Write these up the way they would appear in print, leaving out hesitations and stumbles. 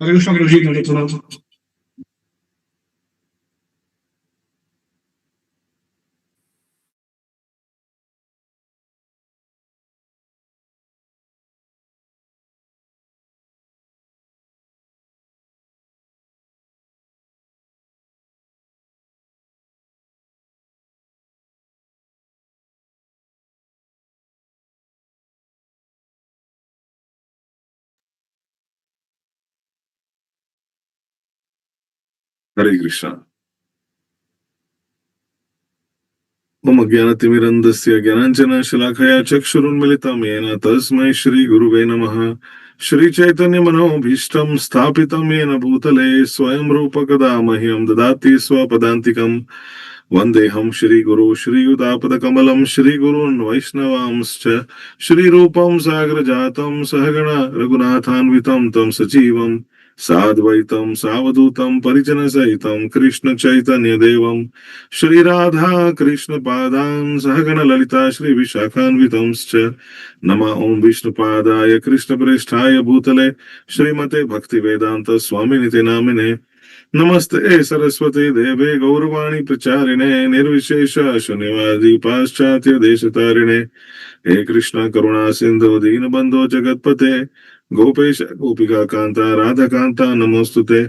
Hare Krishna Guruji, Nandit Madhav. Hare Krishna. मम ज्ञानतिमिरन्दस्य ज्ञानाञ्जनशलाखया चक्षुरुन्मिलितं येन तस्मै श्रीगुरुवे नमः। श्रीचैतन्यमनोभीष्टं स्थापितं येन भूतले स्वयं रूपकदा मह्यं ददाति स्वपदान्तिकम्। वन्देऽहं श्रीगुरु श्रीयुतापदकमलं श्रीगुरून् वैष्णवांश्च श्रीरूपं साग्रजातं सहगण रघुनाथान्वितं तं सजीवं साद्वैतं सावधूतं परिजनसहितं कृष्ण चैतन्यदेवं श्रीराधा कृष्णपादान् सहगण ललिता श्रीविशाखान्वितंश्च नमः ॐ विष्णुपादाय कृष्णप्रेष्ठाय भूतले श्रीमते भक्तिवेदान्त स्वामिनिति नामिने नमस्ते सरस्वती देवे गौरवाणी प्रचारिणे निर्विशेष शून्यवादी पाश्चात्य देशतारिणे हे कृष्ण करुणा सिंधु दीनबंधो जगतपते गोपेश गोपिका कांता राधा कांता नमोस्तुते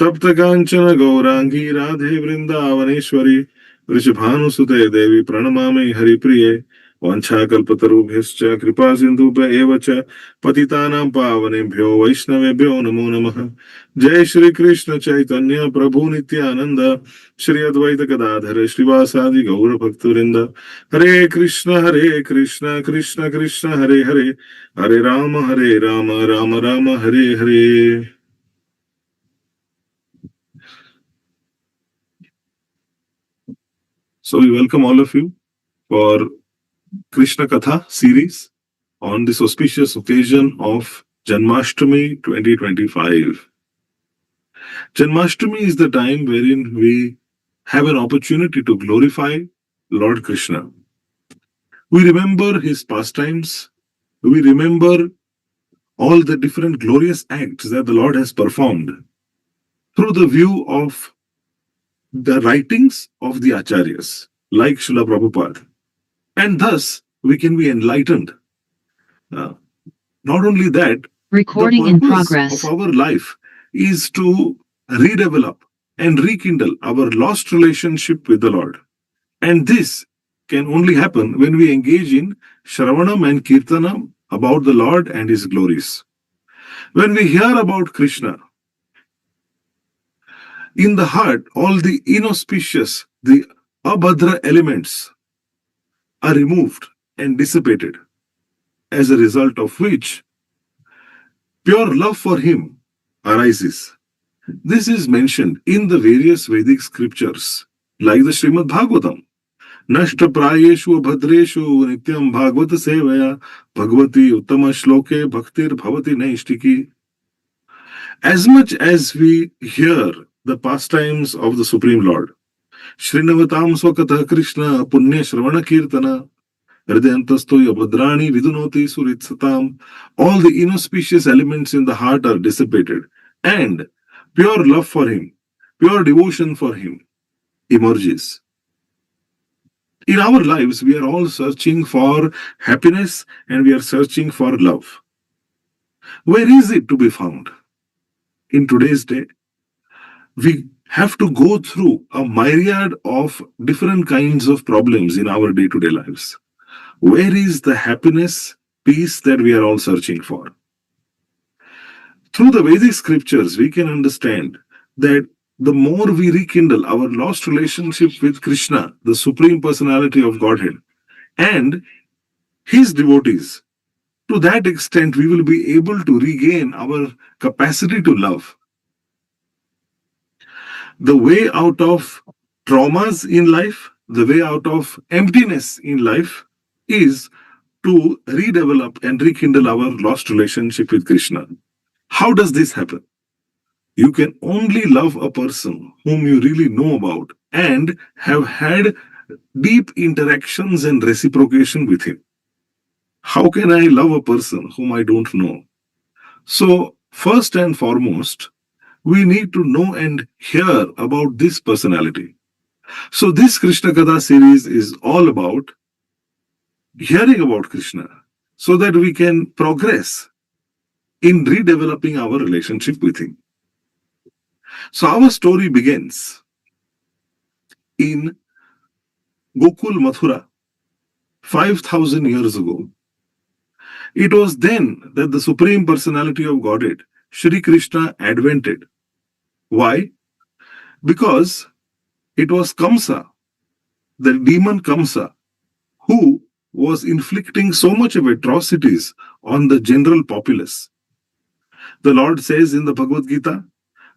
तप्त कांचन गौरांगी राधे वृंदावनेश्वरी वृषभानुसुते देवी प्रणमामि हरिप्रिये वाञ्छाकल्पतरुभ्यश्च कृपा सिन्धुभ्य एव च पतितानां पावनेभ्यो वैष्णवेभ्यो नमो नमः। जय श्री कृष्ण चैतन्य प्रभु नित्यानंद श्री अद्वैत गदाधर श्रीवासादि गौर भक्तवृंद हरे Krishna Krishna Krishna Hare Hare Hare Ram Ram Ram Hare Hare. So we welcome all of you for Krishna Katha series on this auspicious occasion of Janmashtami 2025. Janmashtami is the time wherein we have an opportunity to glorify Lord Krishna. We remember his pastimes, we remember all the different glorious acts that the Lord has performed through the view of the writings of the Acharyas, like Srila Prabhupada. And thus, we can be enlightened. Not only that, recording the in purpose progress of our life is to redevelop and rekindle our lost relationship with the Lord. And this can only happen when we engage in Shravanam and Kirtanam about the Lord and His glories. When we hear about Krishna, in the heart, all the inauspicious, the abhadra elements are removed and dissipated, as a result of which pure love for Him arises. This is mentioned in the various Vedic scriptures, like the Srimad Bhagavatam. Nashta prayeshu bhadreshu nityam bhagavata sevaya bhagavati uttama shloke bhaktir bhavati naishtiki. As much as we hear the pastimes of the Supreme Lord, Srinavatam swakatha Krishna punya shravana kirtana hridayantasto yabhadrani vidunoti suritsatam, all the inauspicious elements in the heart are dissipated, and pure love for him, pure devotion for him emerges. In our lives, we are all searching for happiness and we are searching for love. Where is it to be found? In today's day, we have to go through a myriad of different kinds of problems in our day-to-day lives. Where is the happiness, peace that we are all searching for? Through the Vedic scriptures, we can understand that the more we rekindle our lost relationship with Krishna, the Supreme Personality of Godhead, and his devotees, to that extent we will be able to regain our capacity to love. The way out of traumas in life, the way out of emptiness in life is to redevelop and rekindle our lost relationship with Krishna. How does this happen? You can only love a person whom you really know about and have had deep interactions and reciprocation with him. How can I love a person whom I don't know? So, first and foremost, we need to know and hear about this personality. So, this Krishna Katha series is all about hearing about Krishna so that we can progress in redeveloping our relationship with him. So our story begins in Gokul, Mathura, 5,000 years ago. It was then that the Supreme Personality of Godhead, Sri Krishna, advented. Why? Because it was Kamsa, the demon Kamsa, who was inflicting so much of atrocities on the general populace. The Lord says in the Bhagavad Gita,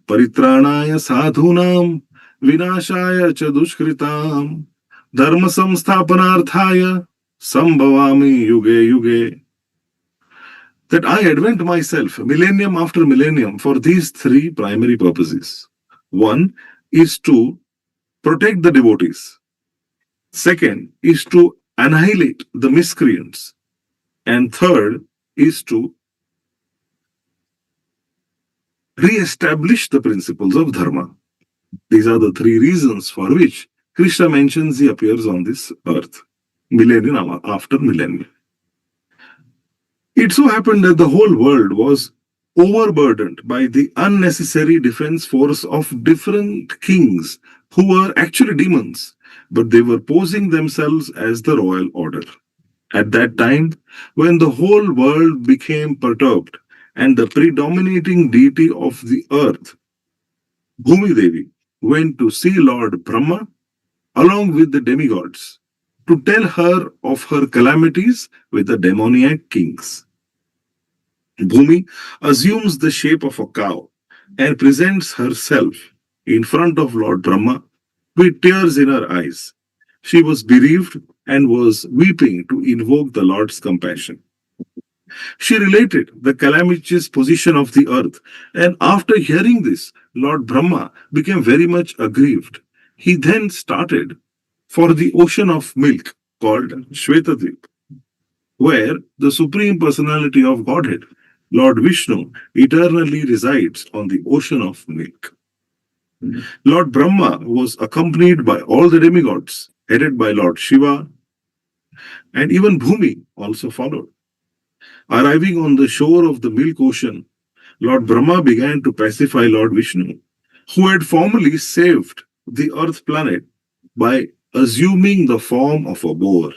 Paritranaya sadhunam vinashaya cha dushkritam dharma samsthapanarthaya sambhavami yuge yuge. That I advent myself millennium after millennium for these three primary purposes. One is to protect the devotees. Second is to annihilate the miscreants. And third is to re-establish the principles of dharma. These are the three reasons for which Krishna mentions he appears on this earth, millennium after millennium. It so happened that the whole world was overburdened by the unnecessary defense force of different kings who were actually demons, but they were posing themselves as the royal order. At that time, when the whole world became perturbed, and the predominating deity of the earth, Bhumi Devi, went to see Lord Brahma along with the demigods to tell her of her calamities with the demoniac kings. Bhumi assumes the shape of a cow and presents herself in front of Lord Brahma with tears in her eyes. She was bereaved and was weeping to invoke the Lord's compassion. She related the calamitous position of the earth, and after hearing this, Lord Brahma became very much aggrieved. He then started for the ocean of milk called Shvetadvip, where the Supreme Personality of Godhead, Lord Vishnu, eternally resides on the ocean of milk. Lord Brahma was accompanied by all the demigods, headed by Lord Shiva, and even Bhumi also followed. Arriving on the shore of the milk ocean, Lord Brahma began to pacify Lord Vishnu, who had formerly saved the earth planet by assuming the form of a boar.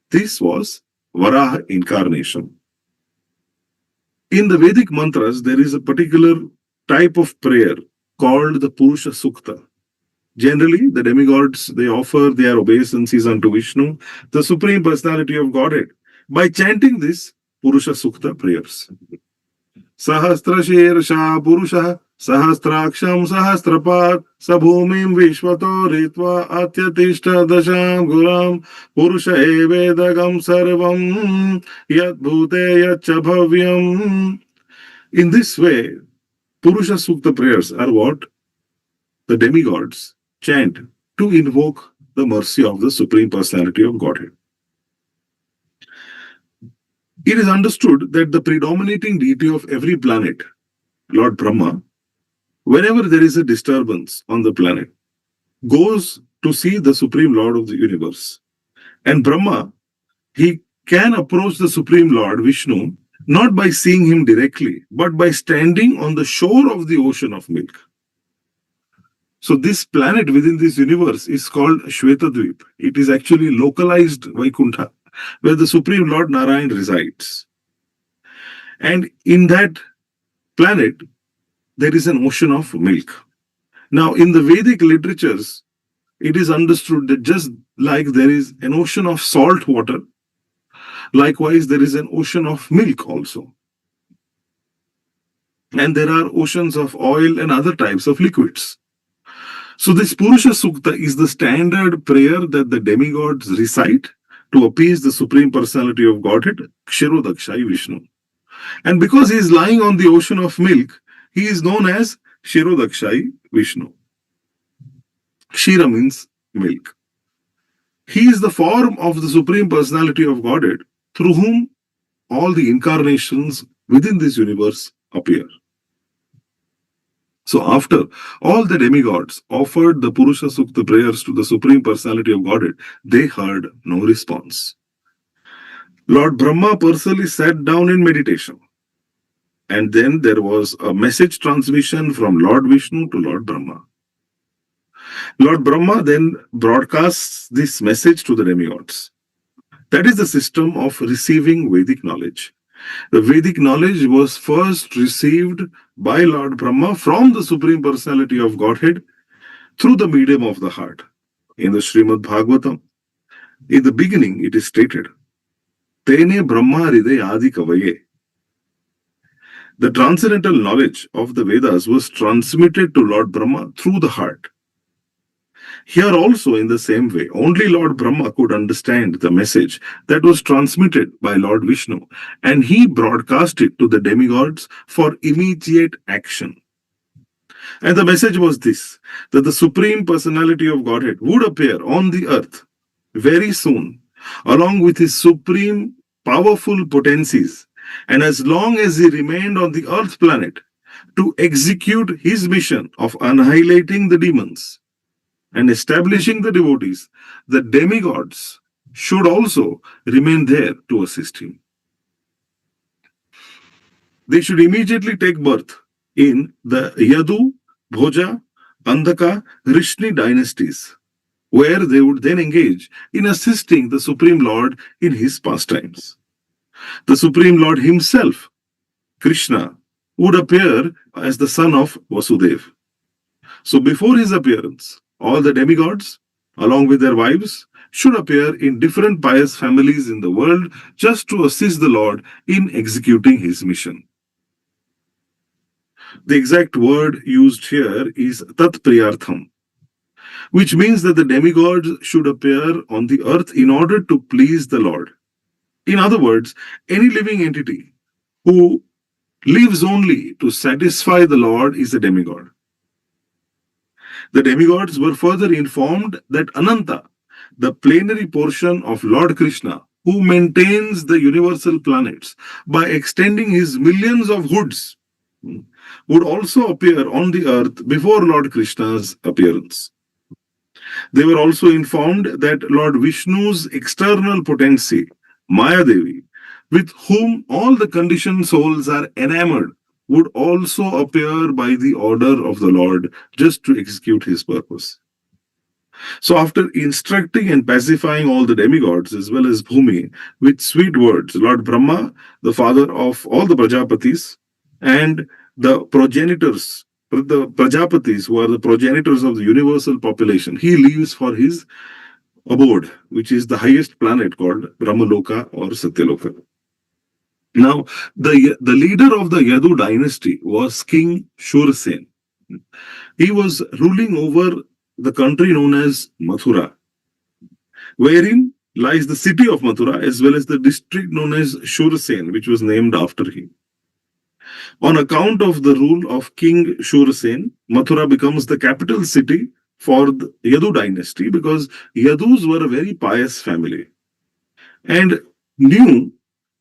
This was Varaha incarnation. In the Vedic mantras, there is a particular type of prayer called the Purusha Sukta. Generally, the demigods, they offer their obeisances unto Vishnu, the Supreme Personality of Godhead, by chanting this Purusha Sukta prayers. Sahasrashirsha Purusha Sahasraksham Sahasrapat Sabhumim Vishwato Ritva Atyatishta Dasham Guram Purusha Evedagam Sarvam Yat Bhute Yat Chabhavyam. In this way, Purusha Sukta prayers are what the demigods chant to invoke the mercy of the Supreme Personality of Godhead. It is understood that the predominating deity of every planet, Lord Brahma, whenever there is a disturbance on the planet, goes to see the Supreme Lord of the universe. And Brahma, he can approach the Supreme Lord Vishnu not by seeing him directly, but by standing on the shore of the ocean of milk. So this planet within this universe is called Shvetadvip. It is actually localized Vaikuntha, where the Supreme Lord Narayan resides. And in that planet, there is an ocean of milk. Now, in the Vedic literatures, it is understood that just like there is an ocean of salt water, likewise, there is an ocean of milk also. And there are oceans of oil and other types of liquids. So this Purusha Sukta is the standard prayer that the demigods recite to appease the Supreme Personality of Godhead, Kshirodakshai Vishnu. And because he is lying on the ocean of milk, he is known as Kshirodakshai Vishnu. Kshira means milk. He is the form of the Supreme Personality of Godhead through whom all the incarnations within this universe appear. So after all the demigods offered the Purusha Sukta prayers to the Supreme Personality of Godhead, they heard no response. Lord Brahma personally sat down in meditation. And then there was a message transmission from Lord Vishnu to Lord Brahma. Lord Brahma then broadcasts this message to the demigods. That is the system of receiving Vedic knowledge. The Vedic knowledge was first received by Lord Brahma from the Supreme Personality of Godhead through the medium of the heart. In the Srimad Bhagavatam, in the beginning it is stated, Tene Brahma Hriday Adi Kavaye. The transcendental knowledge of the Vedas was transmitted to Lord Brahma through the heart. Here also, in the same way, only Lord Brahma could understand the message that was transmitted by Lord Vishnu, and he broadcast it to the demigods for immediate action. And the message was this, that the Supreme Personality of Godhead would appear on the earth very soon, along with his supreme powerful potencies, and as long as he remained on the earth planet, to execute his mission of annihilating the demons and establishing the devotees, the demigods should also remain there to assist him. They should immediately take birth in the Yadu, Bhoja, Andhaka, Rishni dynasties, where they would then engage in assisting the Supreme Lord in his pastimes. The Supreme Lord himself, Krishna, would appear as the son of Vasudeva. So before his appearance, all the demigods, along with their wives, should appear in different pious families in the world just to assist the Lord in executing his mission. The exact word used here is Tat Priyartham, which means that the demigods should appear on the earth in order to please the Lord. In other words, any living entity who lives only to satisfy the Lord is a demigod. The demigods were further informed that Ananta, the plenary portion of Lord Krishna, who maintains the universal planets by extending his millions of hoods, would also appear on the earth before Lord Krishna's appearance. They were also informed that Lord Vishnu's external potency, Maya Devi, with whom all the conditioned souls are enamored, would also appear by the order of the Lord just to execute his purpose. So after instructing and pacifying all the demigods as well as Bhumi with sweet words, Lord Brahma, the father of all the Prajapatis, and the progenitors, the Prajapatis, who are the progenitors of the universal population, he leaves for his abode, which is the highest planet called Brahmaloka or Satyaloka. Now, the leader of the Yadu dynasty was King Shursen. He was ruling over the country known as Mathura, wherein lies the city of Mathura as well as the district known as Shursen, which was named after him. On account of the rule of King Shursen, Mathura becomes the capital city for the Yadu dynasty because Yadus were a very pious family and knew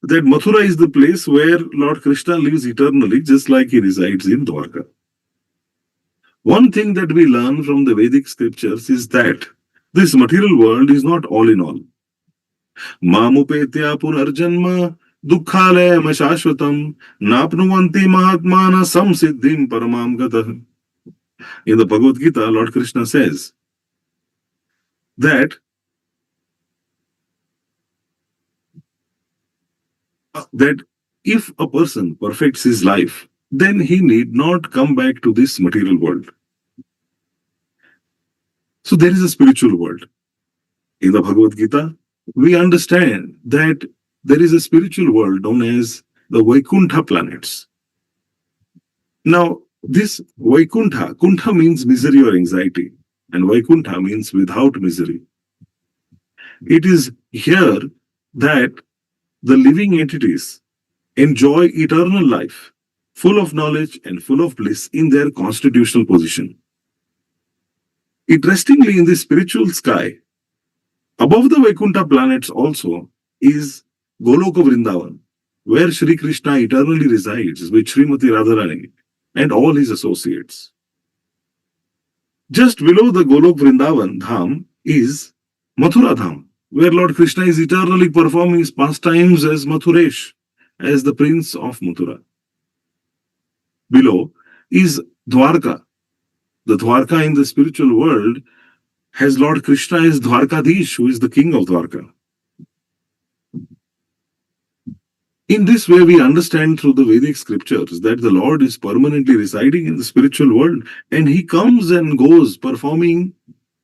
that Mathura is the place where Lord Krishna lives eternally, just like he resides in Dwarka. One thing that we learn from the Vedic scriptures is that this material world is not all in all. Mamupetya punarjanma dukhalayam shashvatam napnuvanti mahatmana samsiddhim paramam gatah. In the Bhagavad Gita, Lord Krishna says that if a person perfects his life, then he need not come back to this material world. So there is a spiritual world. In the Bhagavad Gita, we understand that there is a spiritual world known as the Vaikuntha planets. Now, this Vaikuntha, Kuntha means misery or anxiety, and Vaikuntha means without misery. It is here that the living entities enjoy eternal life, full of knowledge and full of bliss in their constitutional position. Interestingly, in the spiritual sky, above the Vaikuntha planets also is Goloka Vrindavan, where Sri Krishna eternally resides with Srimati Radharani and all his associates. Just below the Golok Vrindavan Dham is Mathura Dham, where Lord Krishna is eternally performing his pastimes as Mathuresh, as the prince of Mathura. Below is Dwarka. The Dwarka in the spiritual world has Lord Krishna as Dwarkadish, who is the king of Dwarka. In this way, we understand through the Vedic scriptures that the Lord is permanently residing in the spiritual world and he comes and goes performing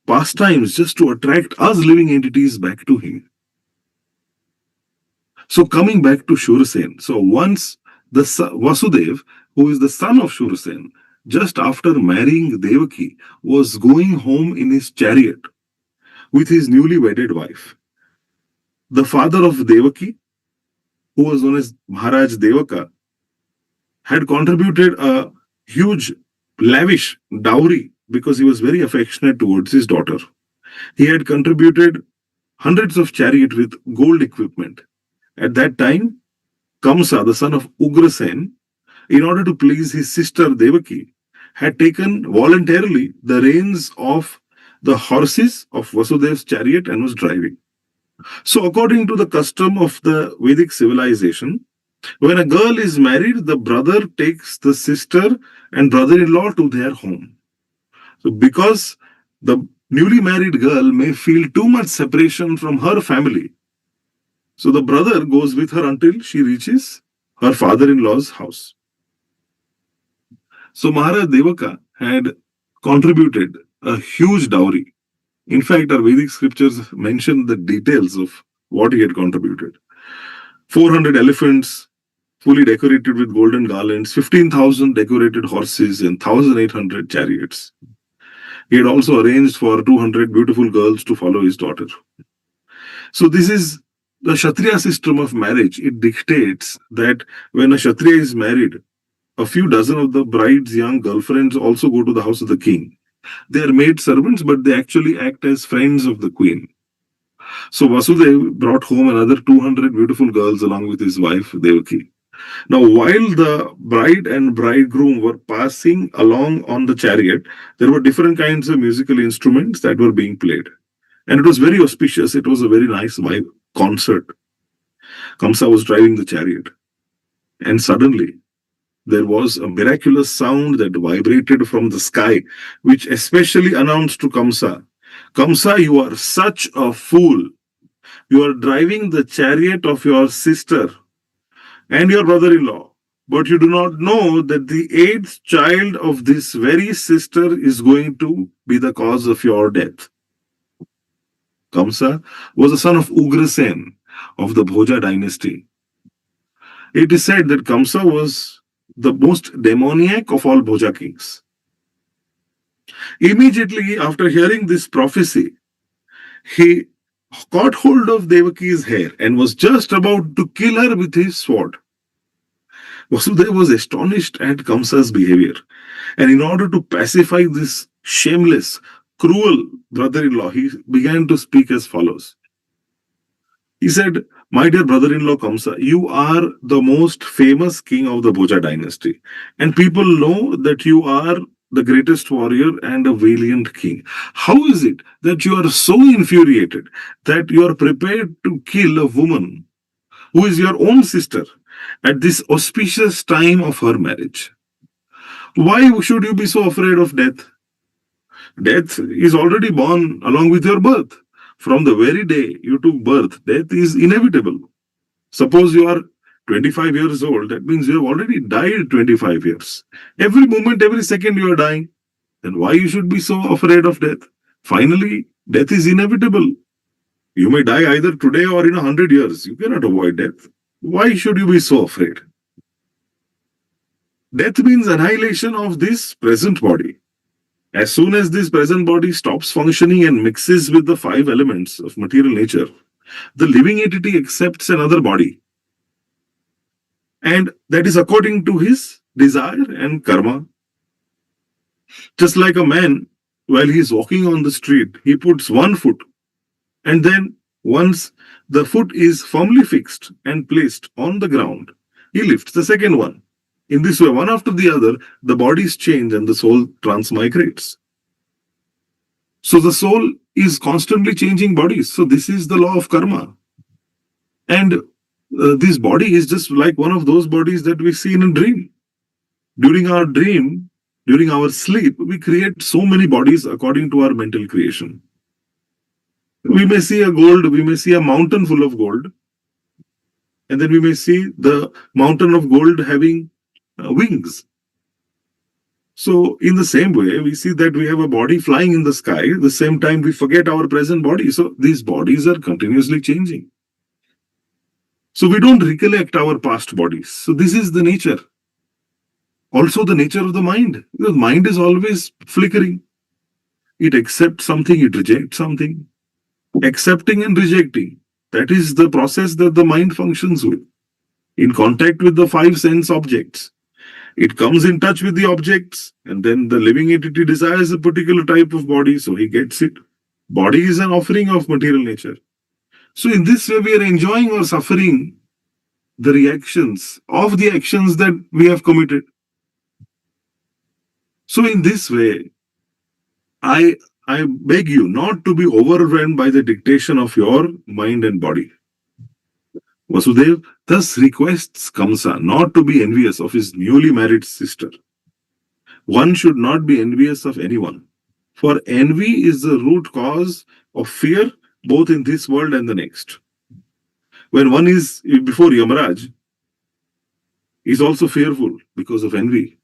pastimes just to attract us living entities back to him. So coming back to Shursen, so once the Vasudeva, who is the son of Shursen, just after marrying Devaki, was going home in his chariot with his newly wedded wife. The father of Devaki, who was known as Maharaj Devaka, had contributed a huge, lavish dowry because he was very affectionate towards his daughter. He had contributed hundreds of chariots with gold equipment. At that time, Kamsa, the son of Ugrasen, in order to please his sister Devaki, had taken voluntarily the reins of the horses of Vasudeva's chariot and was driving. So according to the custom of the Vedic civilization, when a girl is married, the brother takes the sister and brother-in-law to their home. So because the newly married girl may feel too much separation from her family, so the brother goes with her until she reaches her father-in-law's house. So Maharaj Devaka had contributed a huge dowry. In fact, our Vedic scriptures mention the details of what he had contributed. 400 elephants, fully decorated with golden garlands, 15,000 decorated horses, and 1,800 chariots. He had also arranged for 200 beautiful girls to follow his daughter. So this is the Kshatriya system of marriage. It dictates that when a Kshatriya is married, a few dozen of the bride's young girlfriends also go to the house of the king. They are maid servants, but they actually act as friends of the queen. So Vasudeva brought home another 200 beautiful girls along with his wife Devaki. Now, while the bride and bridegroom were passing along on the chariot, there were different kinds of musical instruments that were being played. And it was very auspicious. It was a very nice vibe concert. Kamsa was driving the chariot. And suddenly, there was a miraculous sound that vibrated from the sky, which especially announced to Kamsa, Kamsa, you are such a fool. You are driving the chariot of your sister and your brother-in-law, but you do not know that the eighth child of this very sister is going to be the cause of your death. Kamsa was the son of Ugrasen of the Bhoja dynasty. It is said that Kamsa was the most demoniac of all Bhoja kings. Immediately after hearing this prophecy, he caught hold of Devaki's hair and was just about to kill her with his sword. Vasudeva was astonished at Kamsa's behavior, and in order to pacify this shameless, cruel brother-in-law, he began to speak as follows. He said, "My dear brother-in-law Kamsa, you are the most famous king of the Bhoja dynasty, and people know that you are the greatest warrior and a valiant king. How is it that you are so infuriated that you are prepared to kill a woman who is your own sister at this auspicious time of her marriage? Why should you be so afraid of death? Death is already born along with your birth. From the very day you took birth, death is inevitable. Suppose you are 25 years old, that means you have already died 25 years. Every moment, every second you are dying. Then why you should be so afraid of death? Finally, death is inevitable. You may die either today or in 100 years. You cannot avoid death. Why should you be so afraid? Death means annihilation of this present body. As soon as this present body stops functioning and mixes with the five elements of material nature, the living entity accepts another body. And that is according to his desire and karma. Just like a man, while he is walking on the street, he puts one foot, and then once the foot is firmly fixed and placed on the ground, he lifts the second one. In this way, one after the other, the bodies change and the soul transmigrates. So the soul is constantly changing bodies. So this is the law of karma. And this body is just like one of those bodies that we see in a dream. During our dream, during our sleep, we create so many bodies according to our mental creation. We may see a mountain full of gold, and then we may see the mountain of gold having wings. So in the same way, we see that we have a body flying in the sky. At the same time, we forget our present body. So these bodies are continuously changing. So we don't recollect our past bodies. So this is the nature. Also the nature of the mind. The mind is always flickering. It accepts something, it rejects something. Accepting and rejecting. That is the process that the mind functions with. In contact with the five sense objects. It comes in touch with the objects, and then the living entity desires a particular type of body, so he gets it. Body is an offering of material nature. So in this way, we are enjoying or suffering the reactions of the actions that we have committed. So in this way, I beg you not to be overwhelmed by the dictation of your mind and body. Vasudeva thus requests Kamsa not to be envious of his newly married sister. One should not be envious of anyone, for envy is the root cause of fear both in this world and the next. When one is before Yamaraj, he is also fearful because of envy.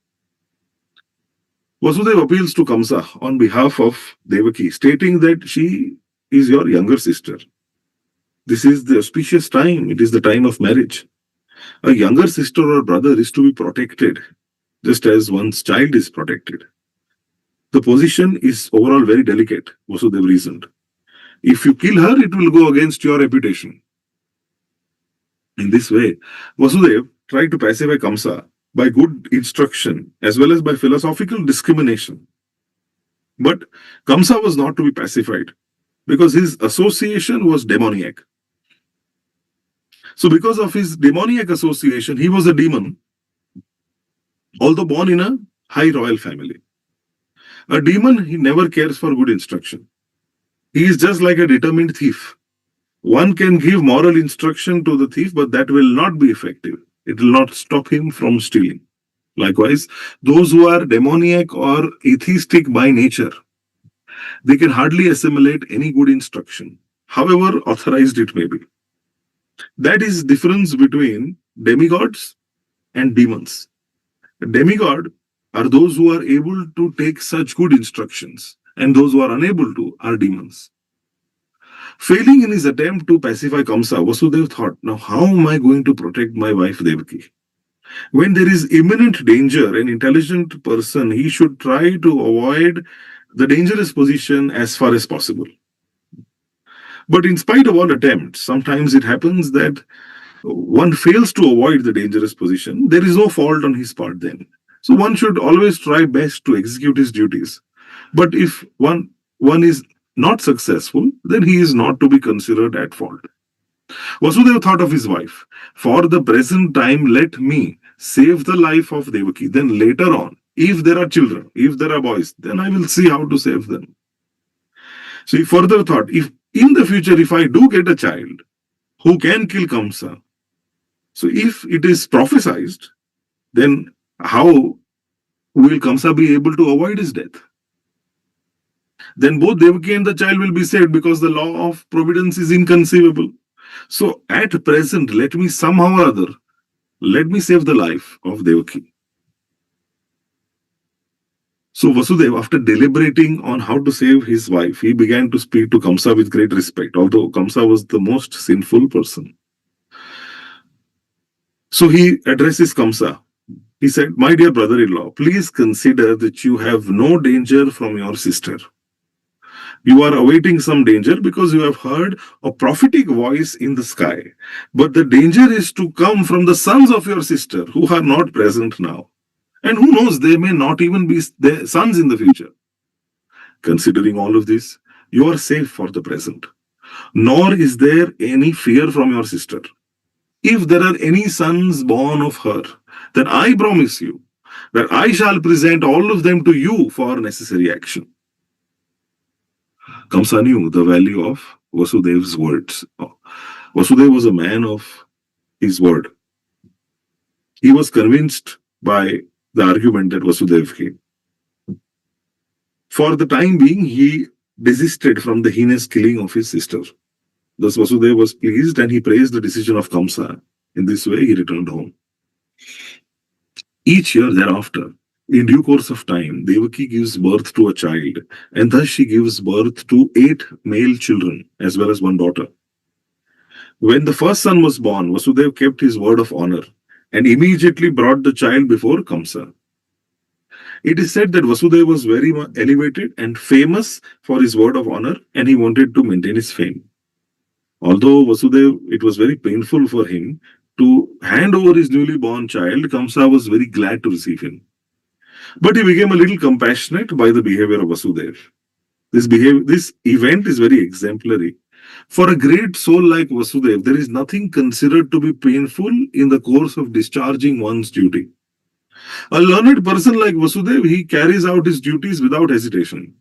Vasudeva appeals to Kamsa on behalf of Devaki, stating that she is your younger sister. This is the auspicious time. It is the time of marriage. A younger sister or brother is to be protected, just as one's child is protected. The position is overall very delicate, Vasudeva reasoned. If you kill her, it will go against your reputation. In this way, Vasudeva tried to pacify Kamsa by good instruction as well as by philosophical discrimination. But Kamsa was not to be pacified because his association was demoniac. So because of his demoniac association, he was a demon, although born in a high royal family. A demon, he never cares for good instruction. He is just like a determined thief. One can give moral instruction to the thief, but that will not be effective. It will not stop him from stealing. Likewise, those who are demoniac or atheistic by nature, they can hardly assimilate any good instruction, however authorized it may be. That is the difference between demigods and demons. A demigod are those who are able to take such good instructions, and those who are unable to are demons. Failing in his attempt to pacify Kamsa, Vasudeva thought, now how am I going to protect my wife Devaki? When there is imminent danger, an intelligent person, he should try to avoid the dangerous position as far as possible. But in spite of all attempts, sometimes it happens that one fails to avoid the dangerous position. There is no fault on his part then. So one should always try best to execute his duties. But if one is not successful, then he is not to be considered at fault. Vasudeva thought of his wife. For the present time, let me save the life of Devaki. Then later on, if there are children, if there are boys, then I will see how to save them. So he further thought, if in the future, if I do get a child who can kill Kamsa, so if it is prophesied, then how will Kamsa be able to avoid his death? Then both Devaki and the child will be saved because the law of providence is inconceivable. So at present, let me somehow or other, let me save the life of Devaki. So Vasudeva, after deliberating on how to save his wife, he began to speak to Kamsa with great respect, although Kamsa was the most sinful person. So he addresses Kamsa. He said, my dear brother-in-law, please consider that you have no danger from your sister. You are awaiting some danger because you have heard a prophetic voice in the sky. But the danger is to come from the sons of your sister who are not present now. And who knows, they may not even be their sons in the future. Considering all of this, you are safe for the present. Nor is there any fear from your sister. If there are any sons born of her, then I promise you that I shall present all of them to you for necessary action. Kamsa knew the value of Vasudeva's words. Vasudeva was a man of his word. He was convinced by the argument that Vasudeva gave. For the time being, he desisted from the heinous killing of his sister. Thus Vasudeva was pleased and he praised the decision of Kamsa. In this way, he returned home. Each year thereafter, in due course of time, Devaki gives birth to a child, and thus she gives birth to 8 male children as well as 1 daughter. When the first son was born, Vasudeva kept his word of honor and immediately brought the child before Kamsa. It is said that Vasudeva was very elevated and famous for his word of honor, and he wanted to maintain his fame. Although Vasudeva, it was very painful for him to hand over his newly born child, Kamsa was very glad to receive him. But he became a little compassionate by the behavior of Vasudeva. This event is very exemplary. For a great soul like Vasudeva, there is nothing considered to be painful in the course of discharging one's duty. A learned person like Vasudeva, he carries out his duties without hesitation.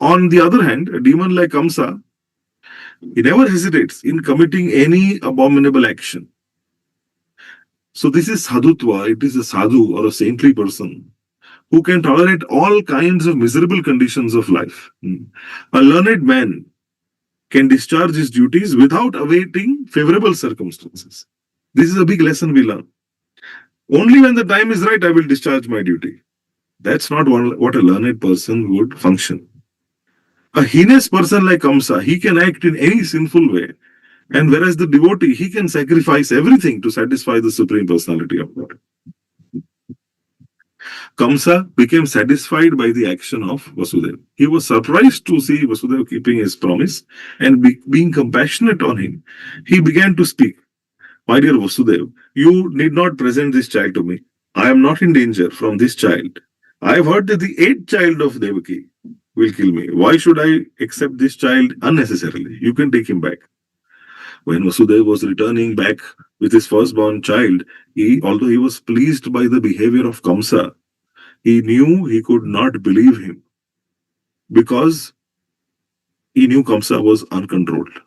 On the other hand, a demon like Kamsa, he never hesitates in committing any abominable action. So this is sadhutva. It is a sadhu or a saintly person who can tolerate all kinds of miserable conditions of life. A learned man can discharge his duties without awaiting favorable circumstances. This is a big lesson we learn. Only when the time is right, I will discharge my duty. That's not what a learned person would function. A heinous person like Kamsa, he can act in any sinful way. And whereas the devotee, he can sacrifice everything to satisfy the Supreme Personality of God. Kamsa became satisfied by the action of Vasudeva. He was surprised to see Vasudeva keeping his promise and being compassionate on him. He began to speak. My dear Vasudeva, you need not present this child to me. I am not in danger from this child. I have heard that the 8th child of Devaki will kill me. Why should I accept this child unnecessarily? You can take him back. When Vasudeva was returning back with his firstborn child, although he was pleased by the behavior of Kamsa, he knew he could not believe him because he knew Kamsa was uncontrolled.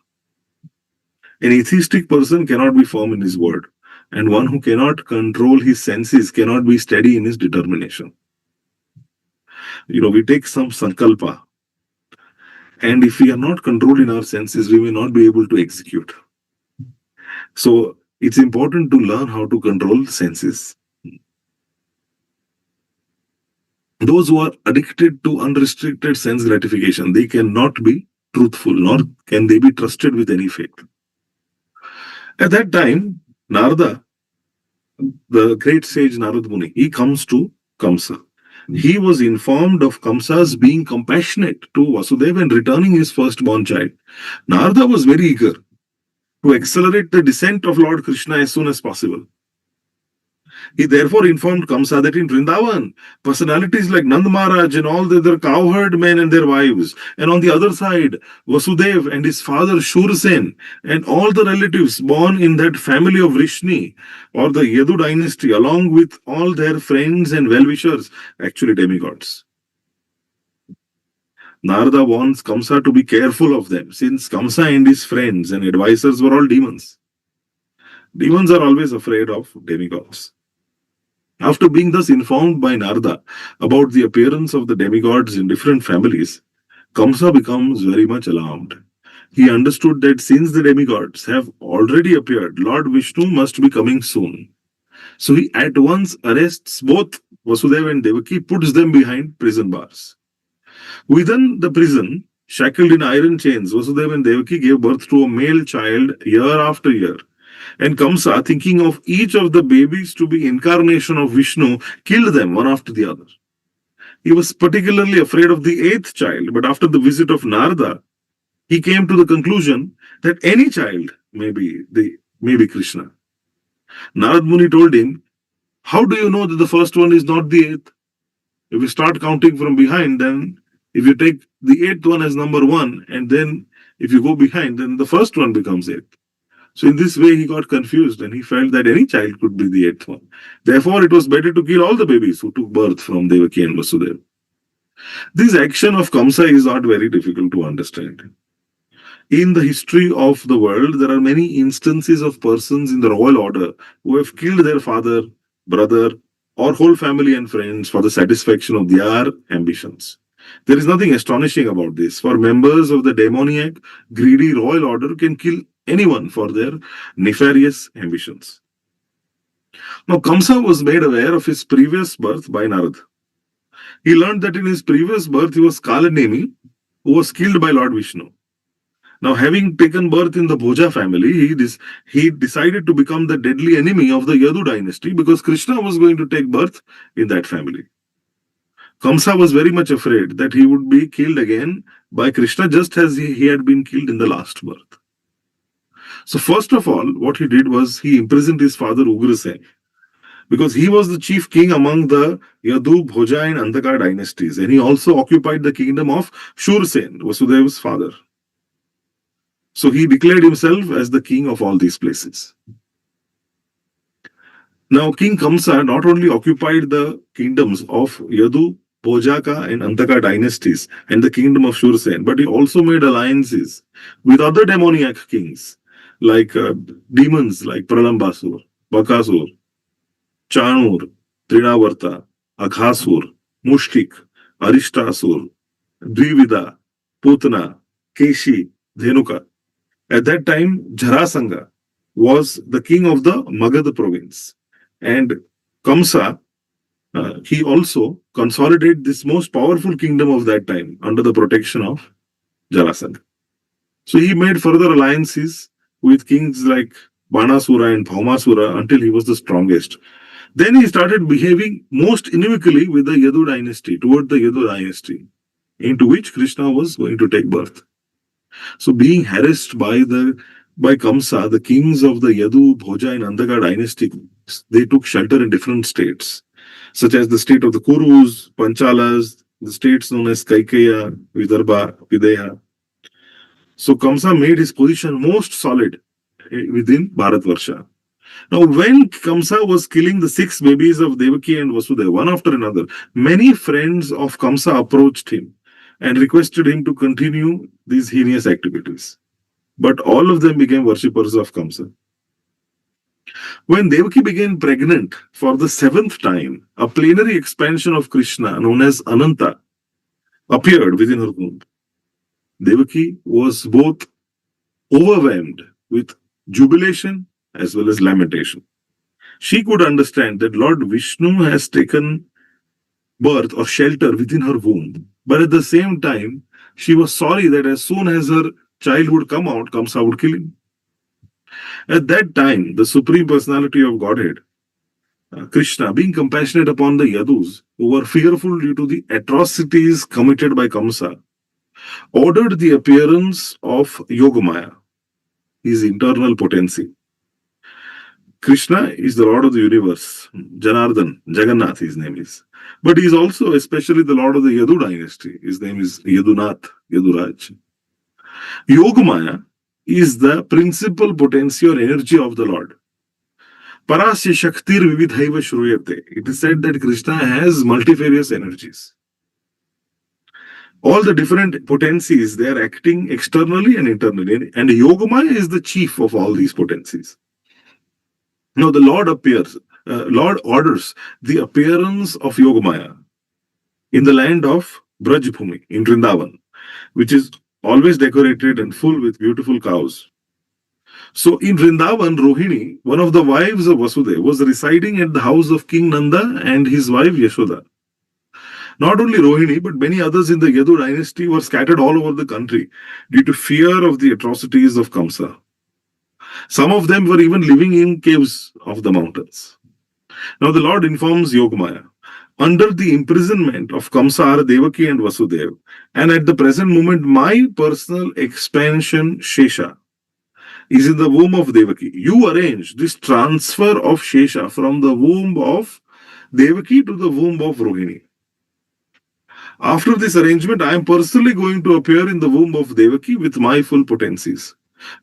An atheistic person cannot be firm in his word, and one who cannot control his senses cannot be steady in his determination. We take some sankalpa, and if we are not controlled in our senses, we may not be able to execute. So it's important to learn how to control senses. Those who are addicted to unrestricted sense gratification, they cannot be truthful, nor can they be trusted with any fate. At that time, Narada, the great sage Narad Muni, he comes to Kamsa. He was informed of Kamsa's being compassionate to Vasudeva and returning his firstborn child. Narada was very eager to accelerate the descent of Lord Krishna as soon as possible. He therefore informed Kamsa that in Vrindavan, personalities like Nand Maharaj and all the other cowherd men and their wives, and on the other side, Vasudeva and his father Shursen, and all the relatives born in that family of Vrishni or the Yadu dynasty, along with all their friends and well-wishers, actually demigods. Narada wants Kamsa to be careful of them, since Kamsa and his friends and advisors were all demons. Demons are always afraid of demigods. After being thus informed by Narada about the appearance of the demigods in different families, Kamsa becomes very much alarmed. He understood that since the demigods have already appeared, Lord Vishnu must be coming soon. So he at once arrests both Vasudeva and Devaki, puts them behind prison bars. Within the prison, shackled in iron chains, Vasudeva and Devaki gave birth to a male child year after year. And Kamsa, thinking of each of the babies to be incarnation of Vishnu, killed them one after the other. He was particularly afraid of the eighth child, but after the visit of Narada, he came to the conclusion that any child may be Krishna. Narad Muni told him, "How do you know that the first one is not the eighth? If you start counting from behind, then if you take the eighth one as number one, and then if you go behind, then the first one becomes eighth." So in this way, he got confused and he felt that any child could be the eighth one. Therefore, it was better to kill all the babies who took birth from Devaki and Vasudeva. This action of Kamsa is not very difficult to understand. In the history of the world, there are many instances of persons in the royal order who have killed their father, brother, or whole family and friends for the satisfaction of their ambitions. There is nothing astonishing about this, for members of the demoniac, greedy royal order can kill anyone for their nefarious ambitions. Now, Kamsa was made aware of his previous birth by Narada. He learned that in his previous birth he was Kalanemi, who was killed by Lord Vishnu. Now, having taken birth in the Bhoja family, he decided to become the deadly enemy of the Yadu dynasty because Krishna was going to take birth in that family. Kamsa was very much afraid that he would be killed again by Krishna just as he had been killed in the last birth. So first of all, what he did was he imprisoned his father Ugrasen, because he was the chief king among the Yadu, Bhoja and Andhaka dynasties, and he also occupied the kingdom of Shursen, Vasudeva's father. So he declared himself as the king of all these places. Now King Kamsa not only occupied the kingdoms of Yadu, Bhojaka and Andhaka dynasties and the kingdom of Shursen, but he also made alliances with other demoniac kings like demons like Pralambasur, Bakasur, Chanur, Trinavarta, Aghasur, Mushtik, Arishtasur, Dvivida, Putana, Keshi, Dhenuka. At that time, Jarasanga was the king of the Magad province. And Kamsa, he also consolidated this most powerful kingdom of that time under the protection of Jarasanga. So he made further alliances with kings like Banasura and Bhaumasura until he was the strongest. Then he started behaving most inimically with the Yadu dynasty, toward the Yadu dynasty, into which Krishna was going to take birth. So being harassed by Kamsa, the kings of the Yadu, Bhoja and Andhaka dynasty, they took shelter in different states, such as the state of the Kurus, Panchalas, the states known as Kaikeya, Vidarbha, Videha. So Kamsa made his position most solid within Bharatvarsha. Now, when Kamsa was killing the 6 babies of Devaki and Vasudeva, one after another, many friends of Kamsa approached him and requested him to continue these heinous activities. But all of them became worshippers of Kamsa. When Devaki became pregnant for the 7th time, a plenary expansion of Krishna known as Ananta appeared within her womb. Devaki was both overwhelmed with jubilation as well as lamentation. She could understand that Lord Vishnu has taken birth or shelter within her womb, but at the same time, She was sorry that as soon as her child would come out, Kamsa would kill him. At that time, the Supreme Personality of Godhead, Krishna, being compassionate upon the Yadus, who were fearful due to the atrocities committed by Kamsa, ordered the appearance of Yogamaya, his internal potency. Krishna is the Lord of the universe. Janardhan, Jagannath, his name is. But he is also especially the Lord of the Yadu dynasty. His name is Yadunath, Yaduraj. Yogamaya is the principal potency or energy of the Lord. Parasya Shaktir Vividhaiva Shruyate. It is said that Krishna has multifarious energies. All the different potencies, they are acting externally and internally. And Yogamaya is the chief of all these potencies. Now the Lord Lord orders the appearance of Yogamaya in the land of Brajbhumi, in Vrindavan, which is always decorated and full with beautiful cows. So in Vrindavan, Rohini, one of the wives of Vasudeva, was residing at the house of King Nanda and his wife Yashoda. Not only Rohini, but many others in the Yadu dynasty were scattered all over the country due to fear of the atrocities of Kamsa. Some of them were even living in caves of the mountains. Now the Lord informs Yogamaya, under the imprisonment of Kamsa, Devaki and Vasudeva, and at the present moment, my personal expansion, Shesha, is in the womb of Devaki. You arrange this transfer of Shesha from the womb of Devaki to the womb of Rohini. After this arrangement, I am personally going to appear in the womb of Devaki with my full potencies.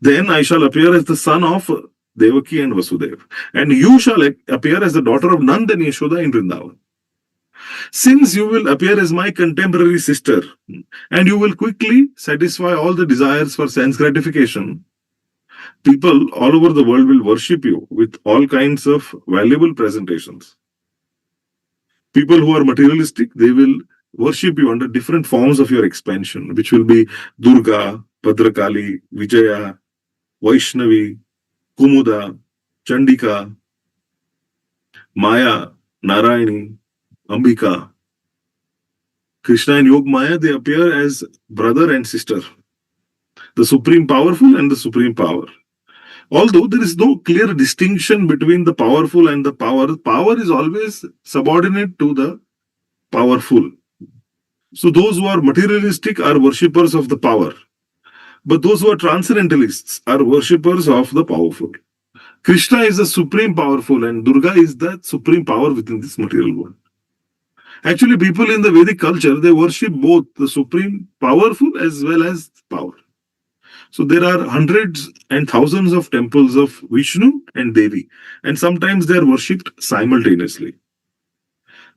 Then I shall appear as the son of Devaki and Vasudeva, and you shall appear as the daughter of Nand and Yashoda in Vrindavan. Since you will appear as my contemporary sister, and you will quickly satisfy all the desires for sense gratification, people all over the world will worship you with all kinds of valuable presentations. People who are materialistic, they will worship you under different forms of your expansion, which will be Durga, Bhadrakali, Vijaya, Vaishnavi, Kumuda, Chandika, Maya, Narayani, Ambika. Krishna and Yogamaya, they appear as brother and sister, the supreme powerful and the supreme power. Although there is no clear distinction between the powerful and the power, power is always subordinate to the powerful. So those who are materialistic are worshippers of the power. But those who are transcendentalists are worshippers of the powerful. Krishna is the supreme powerful and Durga is the supreme power within this material world. Actually, people in the Vedic culture, they worship both the supreme powerful as well as power. So there are hundreds and thousands of temples of Vishnu and Devi, and sometimes they are worshipped simultaneously.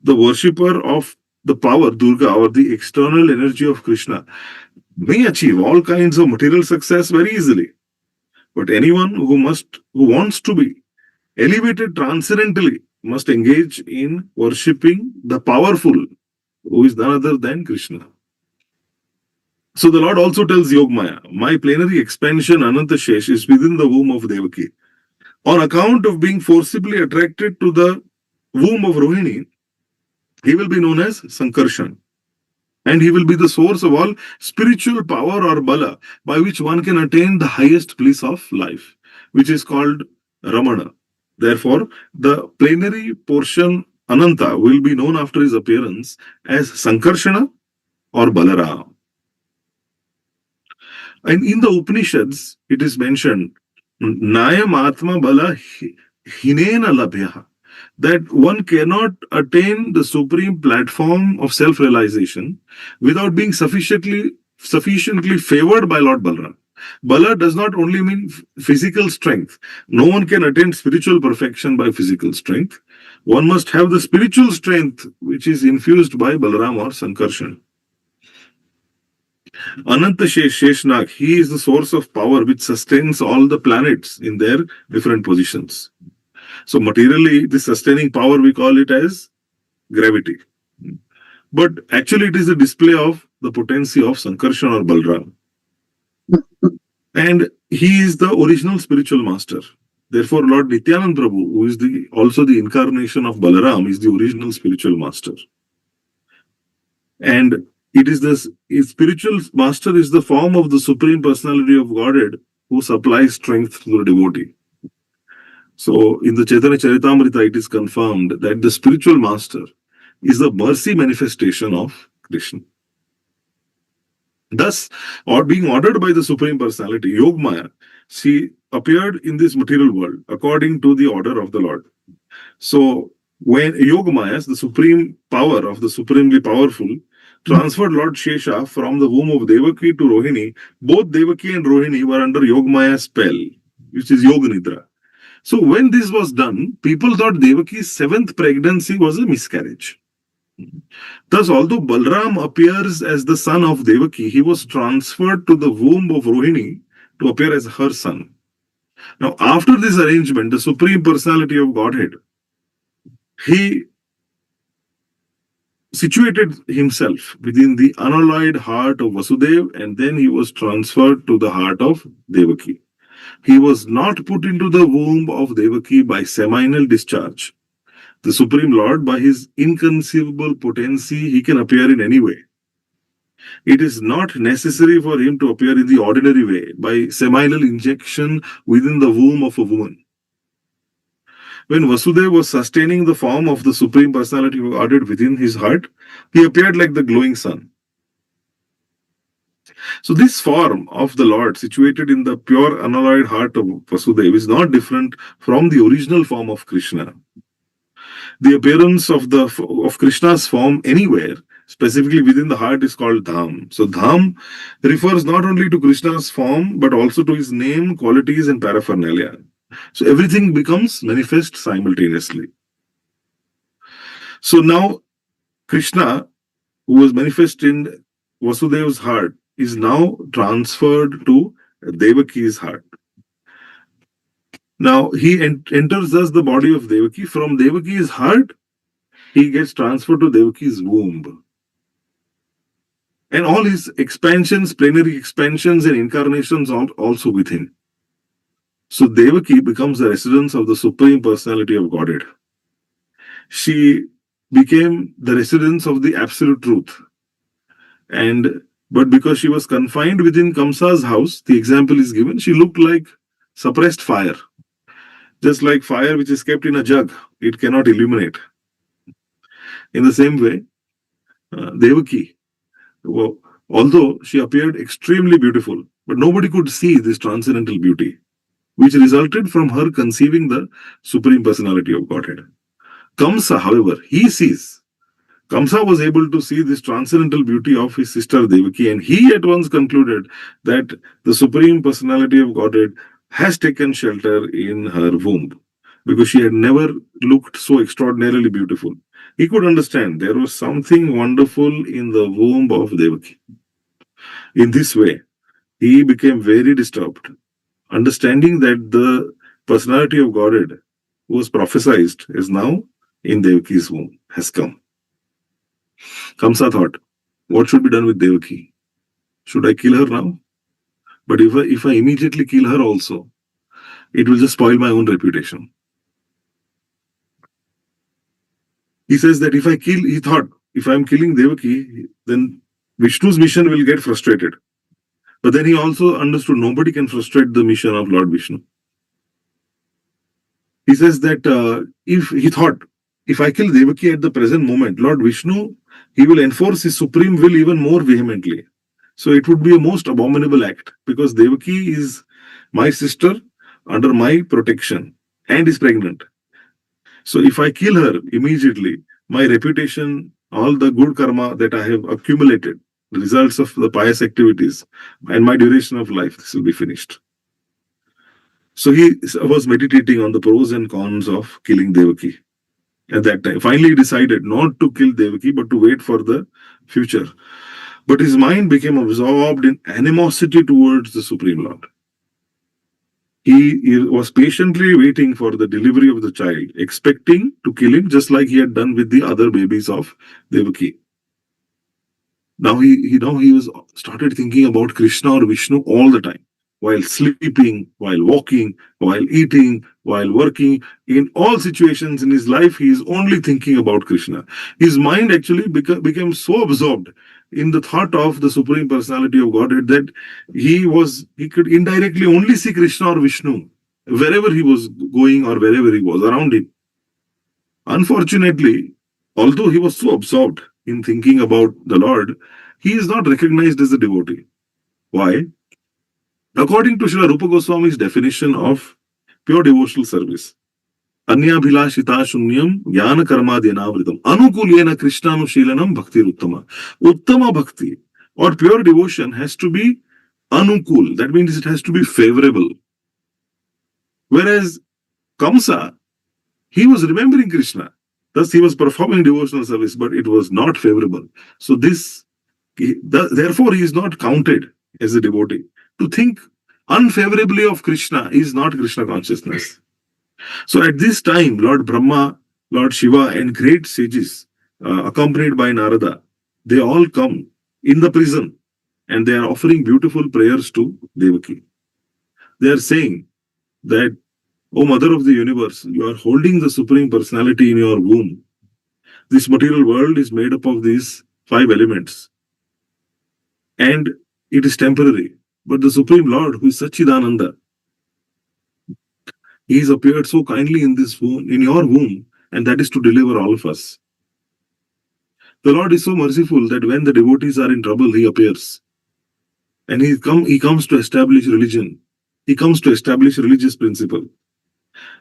The worshipper of the power, Durga, or the external energy of Krishna, may achieve all kinds of material success very easily. But anyone who wants to be elevated transcendentally must engage in worshipping the powerful, who is none other than Krishna. So the Lord also tells Yogamaya, my plenary expansion Anantashesh is within the womb of Devaki. On account of being forcibly attracted to the womb of Rohini, he will be known as Sankarshan. And he will be the source of all spiritual power or bala by which one can attain the highest bliss of life, which is called Ramana. Therefore, the plenary portion Ananta will be known after his appearance as Sankarshana or Balarama. And in the Upanishads, it is mentioned, Nayam Atma Bala Hinena Labhya, that one cannot attain the supreme platform of self-realization without being sufficiently favored by Lord Balaram. Bala does not only mean physical strength. No one can attain spiritual perfection by physical strength. One must have the spiritual strength which is infused by Balaram or Sankarshan. Ananta Sheshnag, he is the source of power which sustains all the planets in their different positions. So materially, this sustaining power, we call it as gravity. But actually, it is a display of the potency of Sankarshan or Balaram. And he is the original spiritual master. Therefore, Lord Nityanand Prabhu, who is also the incarnation of Balaram, is the original spiritual master. And It is the spiritual master is the form of the supreme personality of Godhead who supplies strength to the devotee. So in the Chaitanya Charitamrita, it is confirmed that the spiritual master is the mercy manifestation of Krishna. Thus, or being ordered by the Supreme Personality, Yogmaya, she appeared in this material world according to the order of the Lord. So, when Yogamayas, the supreme power of the supremely powerful, transferred Lord Shesha from the womb of Devaki to Rohini, both Devaki and Rohini were under Yogmaya's spell, which is Yoga Nidra. So, when this was done, people thought Devaki's seventh pregnancy was a miscarriage. Thus, although Balram appears as the son of Devaki, he was transferred to the womb of Rohini to appear as her son. Now, after this arrangement, the Supreme Personality of Godhead, he situated himself within the unalloyed heart of Vasudeva, and then he was transferred to the heart of Devaki. He was not put into the womb of Devaki by seminal discharge. The Supreme Lord, by his inconceivable potency, he can appear in any way. It is not necessary for him to appear in the ordinary way, by seminal injection within the womb of a woman. When Vasudeva was sustaining the form of the Supreme Personality of Godhead within his heart, he appeared like the glowing sun. So this form of the Lord, situated in the pure unalloyed heart of Vasudeva, is not different from the original form of Krishna. The appearance of Krishna's form anywhere, specifically within the heart, is called Dham. So Dham refers not only to Krishna's form, but also to his name, qualities, and paraphernalia. So everything becomes manifest simultaneously. So now Krishna, who was manifest in Vasudeva's heart, is now transferred to Devaki's heart. Now he enters thus the body of Devaki. From Devaki's heart, he gets transferred to Devaki's womb. And all his expansions, plenary expansions and incarnations are also with him. So Devaki becomes the residence of the Supreme Personality of Godhead. She became the residence of the Absolute Truth. But because she was confined within Kamsa's house, the example is given, she looked like suppressed fire. Just like fire which is kept in a jug, it cannot illuminate. In the same way, Devaki, although she appeared extremely beautiful, but nobody could see this transcendental beauty, which resulted from her conceiving the Supreme Personality of Godhead. Kamsa, however, he sees. Kamsa was able to see this transcendental beauty of his sister Devaki, and he at once concluded that the Supreme Personality of Godhead has taken shelter in her womb, because she had never looked so extraordinarily beautiful. He could understand there was something wonderful in the womb of Devaki. In this way, he became very disturbed, understanding that the personality of Godhead, who was prophesied, is now in Devaki's womb, has come. Kamsa thought, what should be done with Devaki? Should I kill her now? But if I immediately kill her also, it will just spoil my own reputation. He says that he thought, if I'm killing Devaki, then Vishnu's mission will get frustrated. But then he also understood nobody can frustrate the mission of Lord Vishnu. He says that if I kill Devaki at the present moment, Lord Vishnu, he will enforce his supreme will even more vehemently. So it would be a most abominable act, because Devaki is my sister under my protection and is pregnant. So if I kill her immediately, my reputation, all the good karma that I have accumulated, the results of the pious activities, and my duration of life, this will be finished. So he was meditating on the pros and cons of killing Devaki. At that time, finally he decided not to kill Devaki, but to wait for the future. But his mind became absorbed in animosity towards the Supreme Lord. He was patiently waiting for the delivery of the child, expecting to kill him just like he had done with the other babies of Devaki. Now he was started thinking about Krishna or Vishnu all the time, while sleeping, while walking, while eating, while while working, in all situations in his life, he is only thinking about Krishna. His mind actually became so absorbed in the thought of the Supreme Personality of Godhead that he could indirectly only see Krishna or Vishnu wherever he was going or wherever he was around him. Unfortunately, although he was so absorbed in thinking about the Lord, he is not recognized as a devotee. Why? According to Srila Rupa Goswami's definition of pure devotional service, Anyabhilashita shunyam jnana karmadyanavritam anukulyena krishnanushilanam bhakti uttama. Uttama bhakti or pure devotion has to be anukul. That means it has to be favorable. Whereas Kamsa, he was remembering Krishna. Thus, he was performing devotional service, but it was not favorable. So therefore, he is not counted as a devotee. To think unfavorably of Krishna is not Krishna consciousness. So at this time, Lord Brahma, Lord Shiva, and great sages, accompanied by Narada, they all come in the prison and they are offering beautiful prayers to Devaki. They are saying that, O Mother of the Universe, you are holding the Supreme Personality in your womb. This material world is made up of these 5 elements. And it is temporary. But the Supreme Lord, who is Sachidananda, he has appeared so kindly in this womb, in your womb, and that is to deliver all of us. The Lord is so merciful that when the devotees are in trouble, he appears. And he comes to establish religion. He comes to establish religious principle.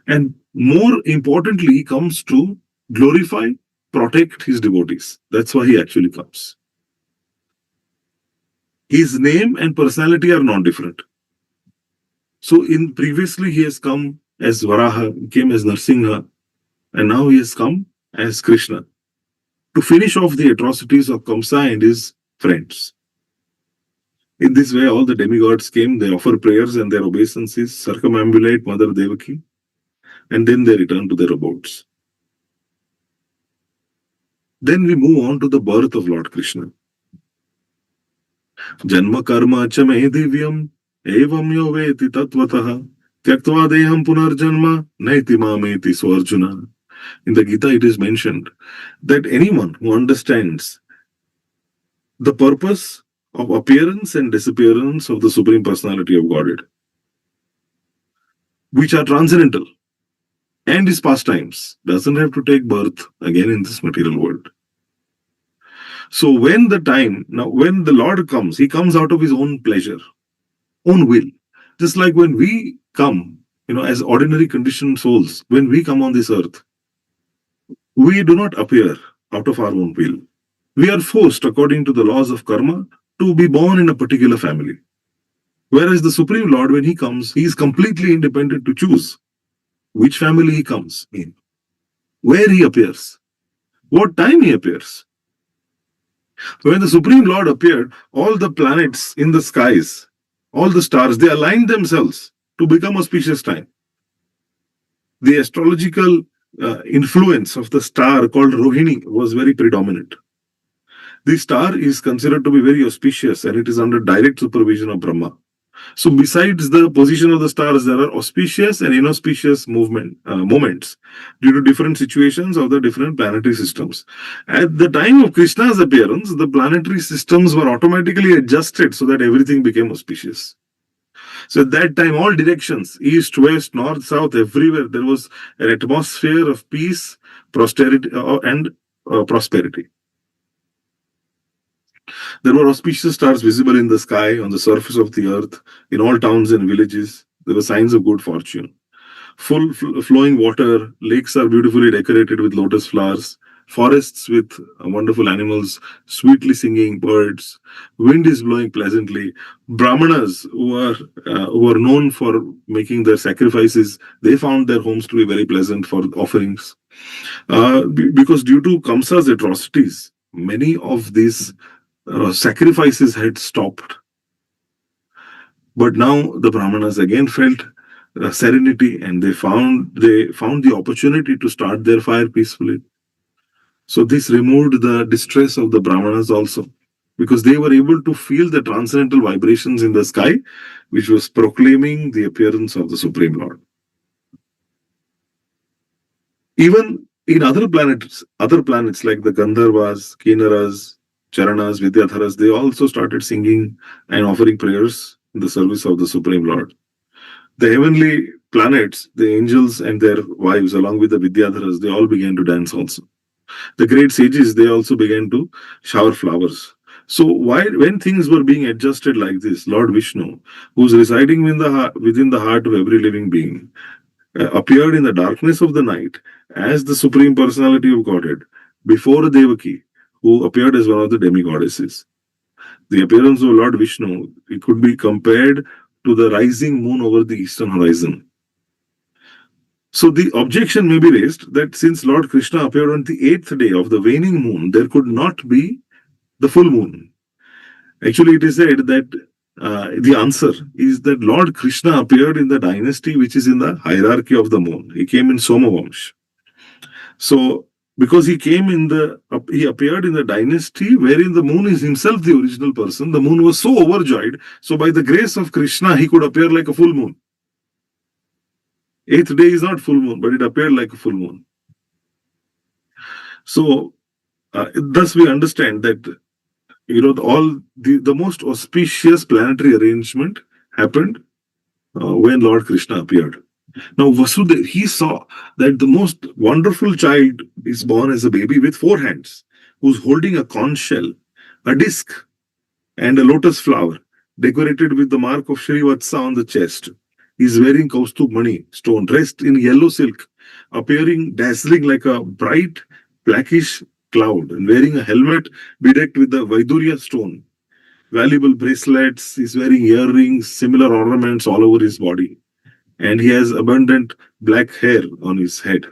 And more importantly, he comes to glorify, protect his devotees. That's why he actually comes. His name and personality are non-different. So previously he has come as Varaha, he came as Narsingha, and now he has come as Krishna to finish off the atrocities of Kamsa and his friends. In this way, all the demigods came, they offer prayers and their obeisances, circumambulate Mother Devaki, and then they return to their abodes. Then we move on to the birth of Lord Krishna. Janma karma cha me divyam evam yo veti tatvatah tyaktva deham punarjanma naiti mameti swarjuna. In the Gita it is mentioned that anyone who understands the purpose of appearance and disappearance of the Supreme Personality of Godhead, which are transcendental, and his pastimes, doesn't have to take birth again in this material world. So when the Lord comes, he comes out of his own pleasure, own will. Just like when we come, as ordinary conditioned souls, when we come on this earth, we do not appear out of our own will. We are forced, according to the laws of karma, to be born in a particular family. Whereas the Supreme Lord, when he comes, he is completely independent to choose which family he comes in, where he appears, what time he appears. When the Supreme Lord appeared, all the planets in the skies, all the stars, they aligned themselves to become auspicious time. The astrological influence of the star called Rohini was very predominant. This star is considered to be very auspicious and it is under direct supervision of Brahma. So besides the position of the stars, there are auspicious and inauspicious moments due to different situations of the different planetary systems. At the time of Krishna's appearance, the planetary systems were automatically adjusted so that everything became auspicious. So at that time, all directions, east, west, north, south, everywhere, there was an atmosphere of peace, prosperity, and prosperity. There were auspicious stars visible in the sky, on the surface of the earth, in all towns and villages. There were signs of good fortune. Full flowing water, lakes are beautifully decorated with lotus flowers, forests with wonderful animals, sweetly singing birds, wind is blowing pleasantly. Brahmanas, who are known for making their sacrifices, they found their homes to be very pleasant for offerings. Because due to Kamsa's atrocities, many of these sacrifices had stopped. But now the Brahmanas again felt serenity and they found the opportunity to start their fire peacefully. So this removed the distress of the Brahmanas also, because they were able to feel the transcendental vibrations in the sky, which was proclaiming the appearance of the Supreme Lord. Even in other planets like the Gandharvas, Kinnaras, Charanas, Vidyadharas, they also started singing and offering prayers in the service of the Supreme Lord. The heavenly planets, the angels and their wives, along with the Vidyadharas, they all began to dance also. The great sages, they also began to shower flowers. So when things were being adjusted like this, Lord Vishnu, who's residing within the heart of every living being, appeared in the darkness of the night as the Supreme Personality of Godhead before Devaki, who appeared as one of the demigoddesses. The appearance of Lord Vishnu, it could be compared to the rising moon over the eastern horizon. So the objection may be raised that since Lord Krishna appeared on the eighth day of the waning moon, there could not be the full moon. Actually, it is said that the answer is that Lord Krishna appeared in the dynasty which is in the hierarchy of the moon. He came in Somavamsh. So, because he appeared in the dynasty wherein the moon is himself the original person, the moon was so overjoyed. So, by the grace of Krishna, he could appear like a full moon. Eighth day is not full moon, but it appeared like a full moon. So, thus we understand that the most auspicious planetary arrangement happened when Lord Krishna appeared. Now Vasudeva, he saw that the most wonderful child is born as a baby with 4 hands, who's holding a conch shell, a disc, and a lotus flower decorated with the mark of Srivatsa on the chest. He's wearing Kaustubh Mani stone, dressed in yellow silk, appearing dazzling like a bright blackish cloud, and wearing a helmet bedecked with the Vaidurya stone. Valuable bracelets, he's wearing earrings, similar ornaments all over his body, and he has abundant black hair on his head.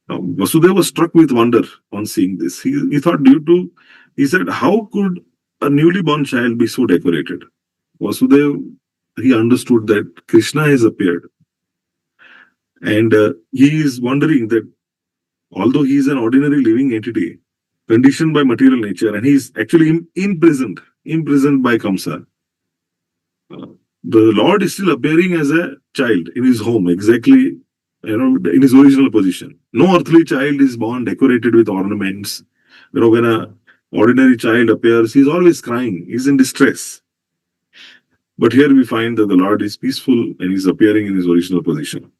Now, Vasudeva was struck with wonder on seeing this. He thought, he said, how could a newly born child be so decorated? Vasudeva, he understood that Krishna has appeared, and he is wondering that although he is an ordinary living entity, conditioned by material nature, and he is actually imprisoned by Kamsa, the Lord is still appearing as a child in his home, exactly in his original position. No earthly child is born decorated with ornaments. When an ordinary child appears, he's always crying, he's in distress. But here we find that the Lord is peaceful and he's appearing in his original position.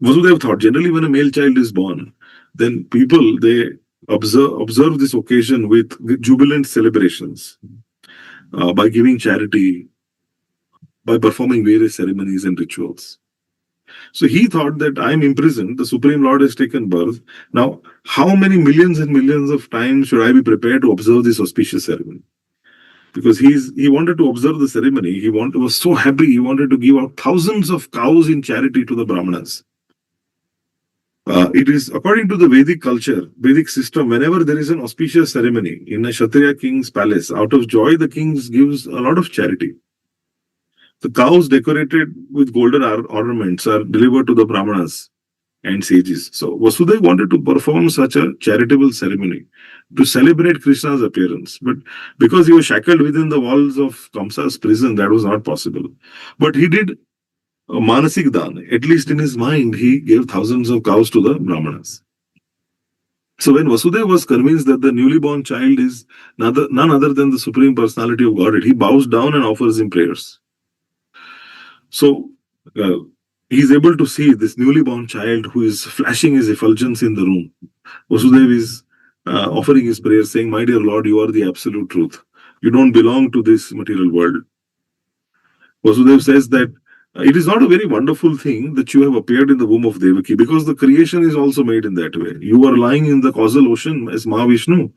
Vasudeva thought, generally when a male child is born, then people, they observe this occasion with jubilant celebrations by giving charity, by performing various ceremonies and rituals. So he thought that I'm imprisoned, the Supreme Lord has taken birth. Now, how many millions and millions of times should I be prepared to observe this auspicious ceremony? Because he wanted to observe the ceremony. He was so happy, he wanted to give out thousands of cows in charity to the Brahmanas. It is according to the Vedic culture, Vedic system, whenever there is an auspicious ceremony in a Kshatriya king's palace, out of joy, the king gives a lot of charity. The cows decorated with golden ornaments are delivered to the Brahmanas and sages. So Vasudeva wanted to perform such a charitable ceremony to celebrate Krishna's appearance. But because he was shackled within the walls of Kamsa's prison, that was not possible. But he did a manasik dan. At least in his mind, he gave thousands of cows to the Brahmanas. So when Vasudeva was convinced that the newly born child is none other than the Supreme Personality of Godhead, he bows down and offers him prayers. So he is able to see this newly born child who is flashing his effulgence in the room. Vasudeva is offering his prayer, saying, "My dear Lord, you are the absolute truth. You don't belong to this material world." Vasudeva says that it is not a very wonderful thing that you have appeared in the womb of Devaki, because the creation is also made in that way. You are lying in the causal ocean as Mahavishnu.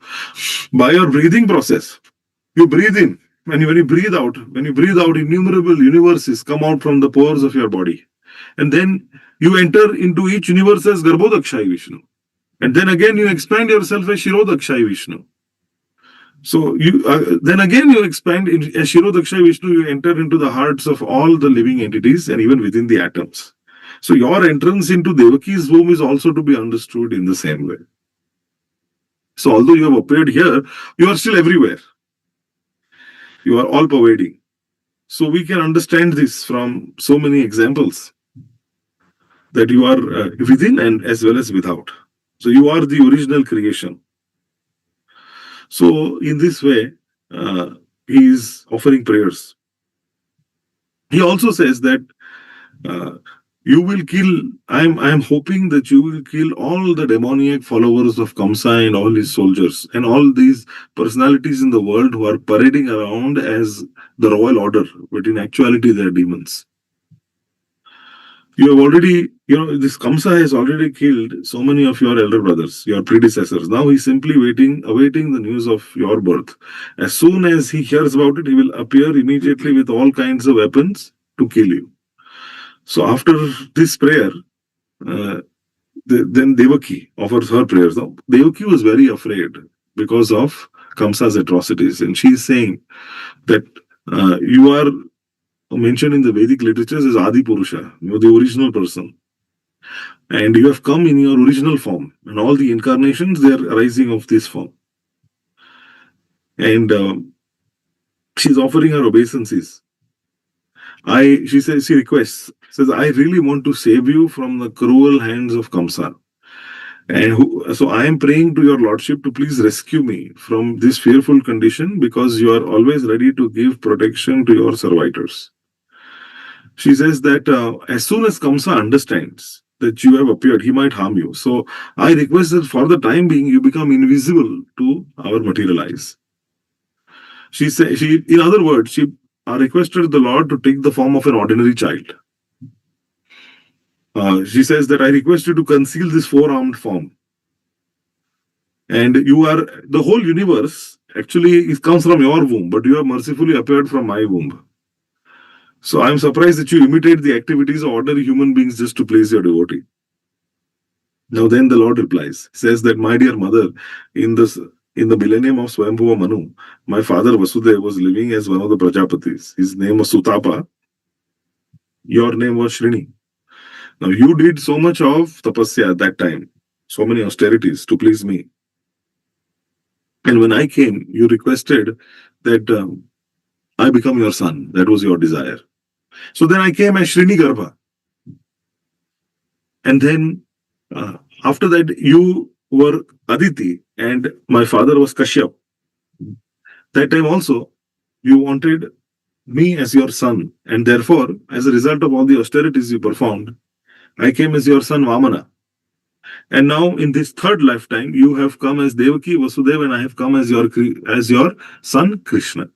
By your breathing process, you breathe in. And when you breathe out, innumerable universes come out from the pores of your body. And then you enter into each universe as Garbhodakshai Vishnu. And then again you expand yourself as Shirodakshai Vishnu. So then again you expand as Shirodakshai Vishnu, you enter into the hearts of all the living entities and even within the atoms. So your entrance into Devaki's womb is also to be understood in the same way. So although you have appeared here, you are still everywhere. You are all pervading. So we can understand this from so many examples. that you are within and as well as without. So you are the original creation. So in this way, he is offering prayers. He also says that uh, you will kill. I'm hoping that you will kill all the demoniac followers of Kamsa and all his soldiers and all these personalities in the world who are parading around as the royal order, but in actuality they are demons. You have already, this Kamsa has already killed so many of your elder brothers, your predecessors. Now he's simply awaiting the news of your birth. As soon as he hears about it, he will appear immediately with all kinds of weapons to kill you. So after this prayer, uh, then Devaki offers her prayers. Now, Devaki was very afraid because of Kamsa's atrocities, and she is saying that you are mentioned in the Vedic literatures as Adi Purusha, the original person. And you have come in your original form, and all the incarnations, they are arising of this form. And she's offering her obeisances. She requests, says, I really want to save you from the cruel hands of Kamsa. And so I am praying to your lordship to please rescue me from this fearful condition, because you are always ready to give protection to your servitors. She says that as soon as Kamsa understands that you have appeared, he might harm you. So I request that for the time being, you become invisible to our material eyes. In other words, she requested the Lord to take the form of an ordinary child. She says that I request you to conceal this four-armed form. And you are, the whole universe actually it comes from your womb, but you have mercifully appeared from my womb. So I'm surprised that you imitate the activities of ordinary human beings just to please your devotee. Now then the Lord replies, says that, my dear mother, in the millennium of Swayambhuva Manu, my father Vasudeva was living as one of the Prajapatis. His name was Sutapa. Your name was Shrini. Now you did so much of tapasya at that time, so many austerities to please me. And when I came, you requested that I become your son. That was your desire. So then I came as Shrini Garbha. And then after that, you were Aditi and my father was Kashyap. That time also, you wanted me as your son. And therefore, as a result of all the austerities you performed, I came as your son Vamana. And now in this third lifetime, you have come as Devaki, Vasudeva, and I have come as your son Krishna.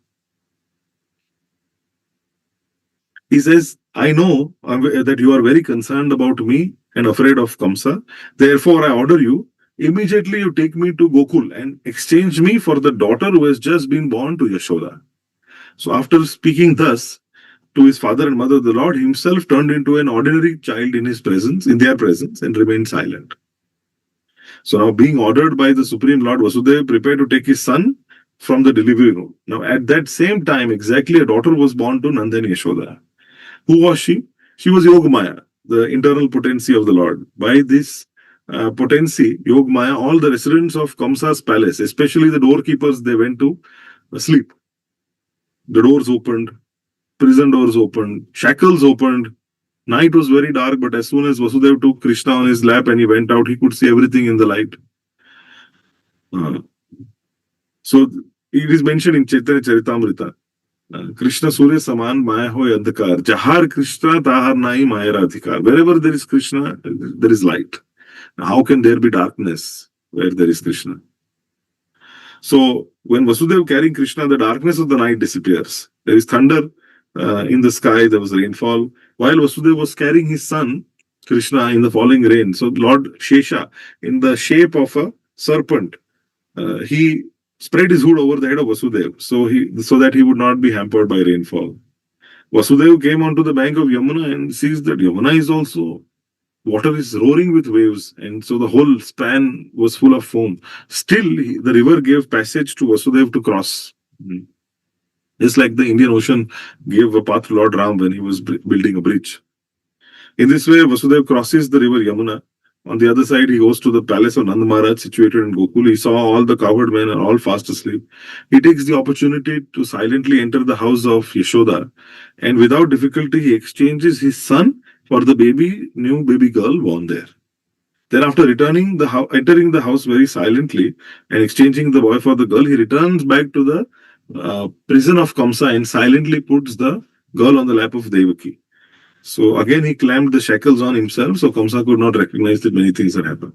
He says, I know that you are very concerned about me and afraid of Kamsa. Therefore, I order you, immediately you take me to Gokul and exchange me for the daughter who has just been born to Yashoda. So after speaking thus to his father and mother, the Lord himself turned into an ordinary child in their presence, and remained silent. So now, being ordered by the Supreme Lord, Vasudeva prepared to take his son from the delivery room. Now, at that same time, exactly, a daughter was born to Nanda and Yashoda. Who was she? She was Yogamaya, the internal potency of the Lord. By this potency, Yogamaya, all the residents of Kamsa's palace, especially the doorkeepers, they went to sleep. The doors opened, prison doors opened, shackles opened. Night was very dark, but as soon as Vasudeva took Krishna on his lap and he went out, he could see everything in the light. So it is mentioned in Chaitanya Charitamrita. Krishna Surya Saman Maya Hoy Andhakar. Jahar Krishna Tahar Nai Maya Radhikar. Wherever there is Krishna, there is light. Now, how can there be darkness where there is Krishna? So when Vasudeva carrying Krishna, the darkness of the night disappears. There is thunder in the sky, there was rainfall. While Vasudeva was carrying his son, Krishna, in the falling rain, so Lord Shesha, in the shape of a serpent, he spread his hood over the head of Vasudeva so that he would not be hampered by rainfall. Vasudeva came onto the bank of Yamuna and sees that Yamuna is also, water is roaring with waves, and so the whole span was full of foam. Still, the river gave passage to Vasudeva to cross. Just like the Indian Ocean gave a path to Lord Ram when he was building a bridge. In this way, Vasudeva crosses the river Yamuna. On the other side, he goes to the palace of Nanda Maharaj situated in Gokula. He saw all the cowherd men are all fast asleep. He takes the opportunity to silently enter the house of Yashoda, and without difficulty, he exchanges his son for the new baby girl born there. Then, after entering the house very silently and exchanging the boy for the girl, he returns back to the prison of Kamsa and silently puts the girl on the lap of Devaki. So again, he clamped the shackles on himself, so Kamsa could not recognize that many things had happened.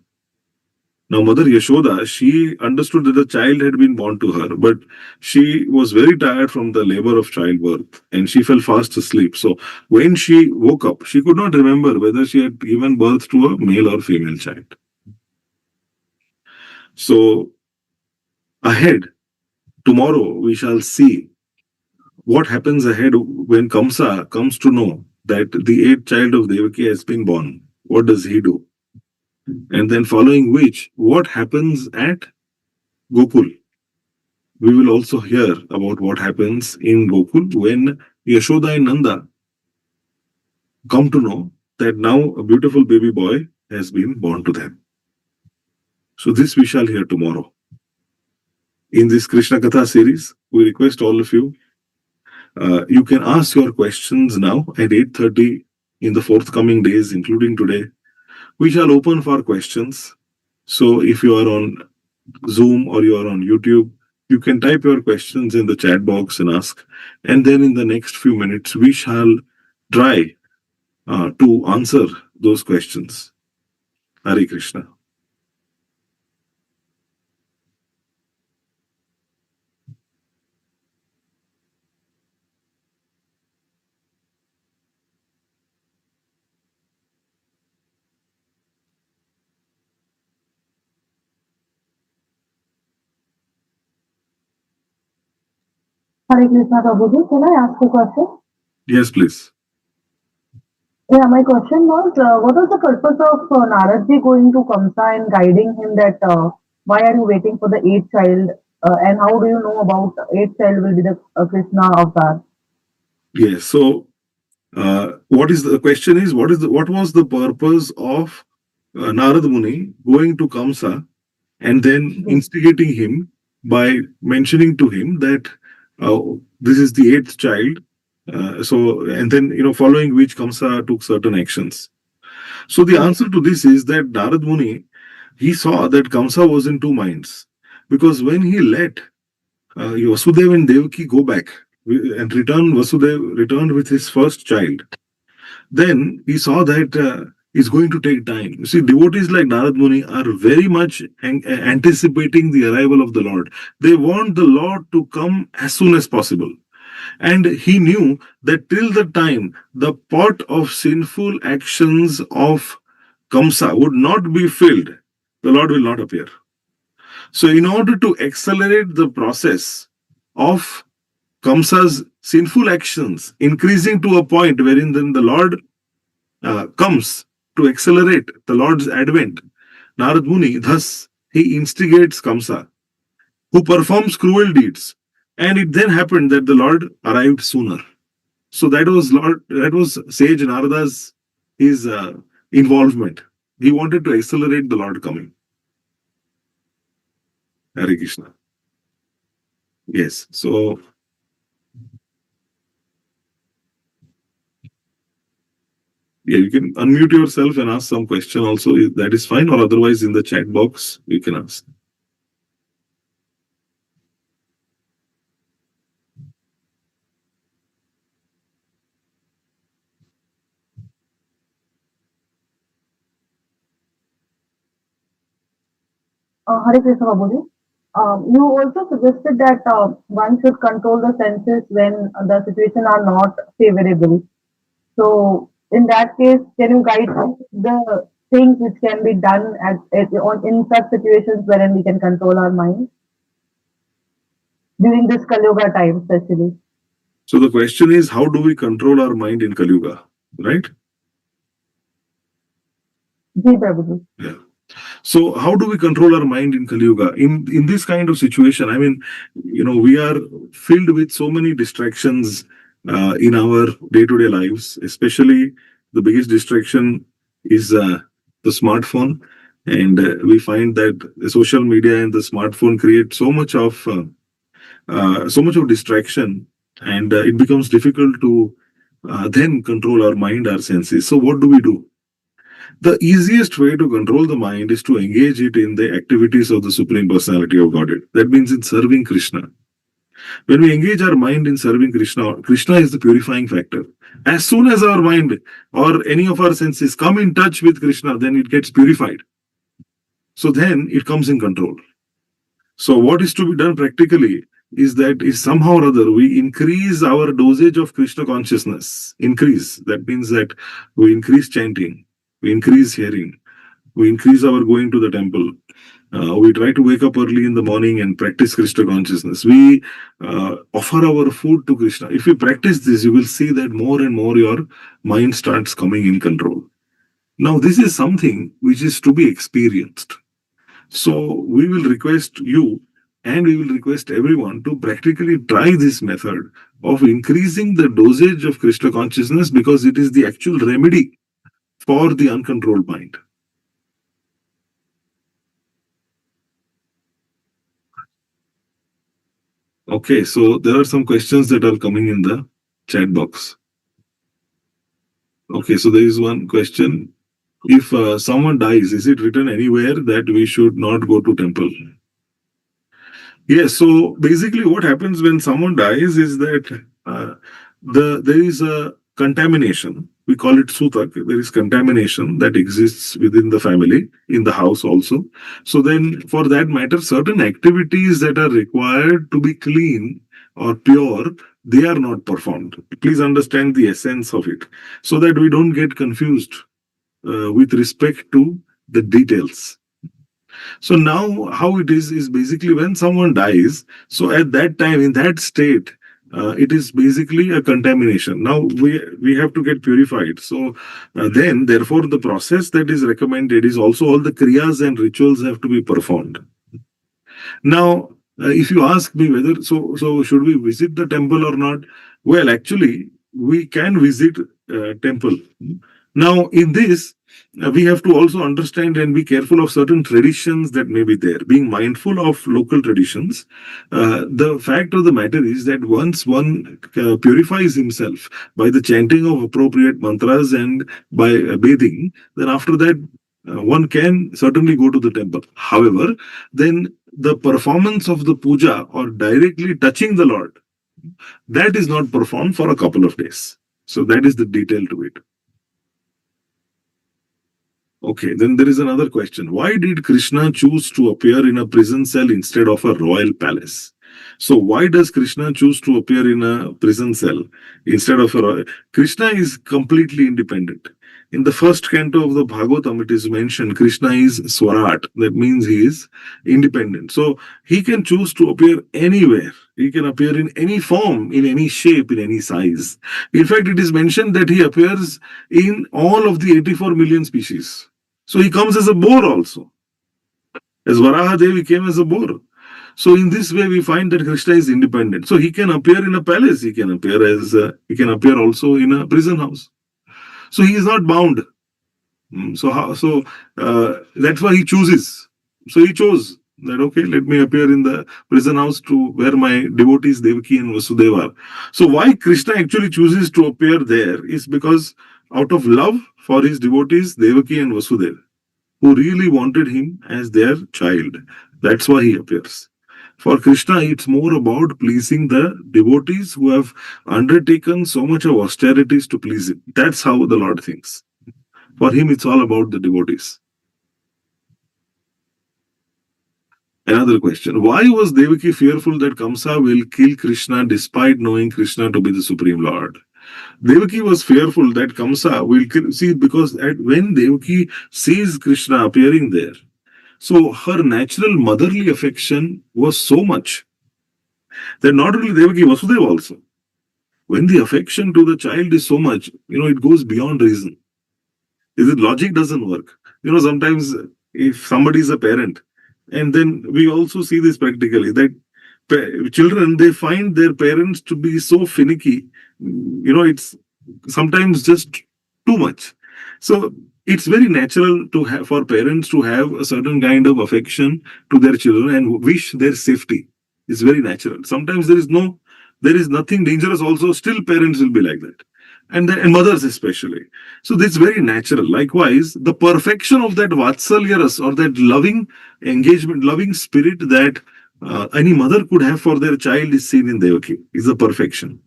Now, Mother Yashoda, she understood that the child had been born to her, but she was very tired from the labor of childbirth and she fell fast asleep. So, when she woke up, she could not remember whether she had given birth to a male or female child. So, ahead, tomorrow, we shall see what happens ahead when Kamsa comes to know that the eighth child of Devaki has been born. What does he do? And then, following which, what happens at Gokul? We will also hear about what happens in Gokul when Yashoda and Nanda come to know that now a beautiful baby boy has been born to them. So this we shall hear tomorrow. In this Krishna Katha series, we request all of you, you can ask your questions now at 8:30 in the forthcoming days, including today. We shall open for questions. So if you are on Zoom or you are on YouTube, you can type your questions in the chat box and ask. And then in the next few minutes, we shall try to answer those questions. Hare Krishna. Hare Krishna Prabhuji, can I ask a question? Yes, please. Yeah, my question was, what was the purpose of Naradji going to Kamsa and guiding him that why are you waiting for the eighth child and how do you know about eighth child will be the Krishna avatar? Yes. So, what is the question? Is what was the purpose of Narad Muni going to Kamsa and then Yes. instigating him by mentioning to him that uh, this is the eighth child. And then following which Kamsa took certain actions. So the Yes. answer to this is that Narad Muni, he saw that Kamsa was in two minds because when he let Vasudeva and Devaki go back and Vasudeva returned with his first child. Then he saw that it's going to take time. You see, devotees like Narad Muni are very much anticipating the arrival of the Lord. They want the Lord to come as soon as possible. And he knew that till the time the pot of sinful actions of Kamsa would not be filled, the Lord will not appear. So, in order to accelerate the process of Kamsa's sinful actions, increasing to a point wherein then the Lord comes to accelerate the Lord's advent, Narad Muni, thus, he instigates Kamsa, who performs cruel deeds. And it then happened that the Lord arrived sooner. So that was Sage Narada's his involvement. He wanted to accelerate the Lord coming. Hare Krishna. Yes. So yeah, you can unmute yourself and ask some question also. That is fine, or otherwise in the chat box you can ask. Hare Krishna Prabhuji. You also suggested that one should control the senses when the situation are not favorable. So in that case, can you guide the things which can be done in such situations wherein we can control our mind during this Kali Yuga time, especially? So the question is, how do we control our mind in Kali Yuga, right? Ji Prabhuji. Yeah. So how do we control our mind in Kali Yuga? In this kind of situation, I mean, we are filled with so many distractions in our day-to-day lives. Especially the biggest distraction is the smartphone, and we find that the social media and the smartphone create so much of distraction, and it becomes difficult to then control our mind, our senses. So what do we do? The easiest way to control the mind is to engage it in the activities of the Supreme Personality of Godhead. That means in serving Krishna. When we engage our mind in serving Krishna, Krishna is the purifying factor. As soon as our mind or any of our senses come in touch with Krishna, then it gets purified. So then it comes in control. So what is to be done practically is that is somehow or other we increase our dosage of Krishna consciousness. Increase. That means that we increase chanting, we increase hearing, we increase our going to the temple. We try to wake up early in the morning and practice Krishna consciousness. We offer our food to Krishna. If you practice this, you will see that more and more your mind starts coming in control. Now, this is something which is to be experienced. So, we will request you and we will request everyone to practically try this method of increasing the dosage of Krishna consciousness because it is the actual remedy for the uncontrolled mind. Okay, so there are some questions that are coming in the chat box. Okay, so there is one question. If someone dies, is it written anywhere that we should not go to temple? Yes, so basically what happens when someone dies is that there is a contamination. We call it sutak. There is contamination that exists within the family, in the house also. So then for that matter, certain activities that are required to be clean or pure, they are not performed. Please understand the essence of it so that we don't get confused with respect to the details. So now how it is basically when someone dies, so at that time, in that state, it is basically a contamination. Now we have to get purified. So then, therefore, the process that is recommended is also all the kriyas and rituals have to be performed. Now, if you ask me whether so should we visit the temple or not? Well, actually, we can visit temple. Now, in this, we have to also understand and be careful of certain traditions that may be there. Being mindful of local traditions, the fact of the matter is that once one purifies himself by the chanting of appropriate mantras and by bathing, then after that, one can certainly go to the temple. However, then the performance of the puja or directly touching the Lord, that is not performed for a couple of days. So that is the detail to it. Okay, then there is another question. Why did Krishna choose to appear in a prison cell instead of a royal palace? So why does Krishna choose to appear in a prison cell instead of a royal? Krishna is completely independent. In the first canto of the Bhagavatam, it is mentioned Krishna is Swarat. That means he is independent. So he can choose to appear anywhere. He can appear in any form, in any shape, in any size. In fact, it is mentioned that he appears in all of the 84 million species. So he comes as a boar also. As Varaha Devi came as a boar. So in this way, we find that Krishna is independent. So he can appear in a palace. He can appear also in a prison house. So he is not bound. So that's why he chooses. So he chose that, okay, let me appear in the prison house to where my devotees Devaki and Vasudeva are. So why Krishna actually chooses to appear there is because out of love for his devotees Devaki and Vasudeva, who really wanted him as their child. That's why he appears. For Krishna, it's more about pleasing the devotees who have undertaken so much of austerities to please him. That's how the Lord thinks. For him, it's all about the devotees. Another question. Why was Devaki fearful that Kamsa will kill Krishna despite knowing Krishna to be the Supreme Lord? Devaki was fearful that Kamsa will kill. See, because when Devaki sees Krishna appearing there, so her natural motherly affection was so much that not only Devaki, Vasudeva also. When the affection to the child is so much, it goes beyond reason. Logic doesn't work. Sometimes if somebody is a parent, and then we also see this practically, that children, they find their parents to be so finicky. It's sometimes just too much. So it's very natural to have for parents to have a certain kind of affection to their children and wish their safety. It's very natural. Sometimes there is nothing dangerous also, still parents will be like that. and mothers especially. So this is very natural. Likewise, the perfection of that vatsalya ras, or that loving engagement, loving spirit that any mother could have for their child, is seen in Devaki. Is the perfection,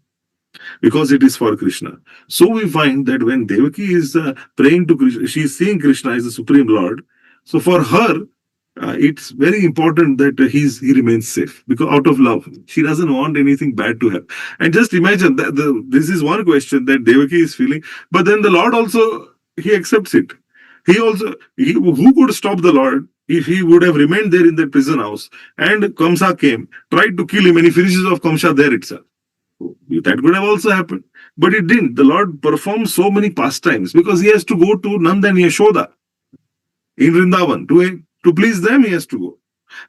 because it is for Krishna. So we find that when Devaki is praying to Krishna, she is seeing Krishna as the Supreme Lord. So for her, it's very important that he remains safe, because out of love, she doesn't want anything bad to happen. And just imagine that this is one question that Devaki is feeling, but then the Lord also, he accepts it. Who could stop the Lord if he would have remained there in that prison house, and Kamsa came, tried to kill him, and he finishes off Kamsa there itself? That could have also happened, but it didn't. The Lord performed so many pastimes because he has to go to Nanda and Yashoda in Vrindavan to please them. He has to go.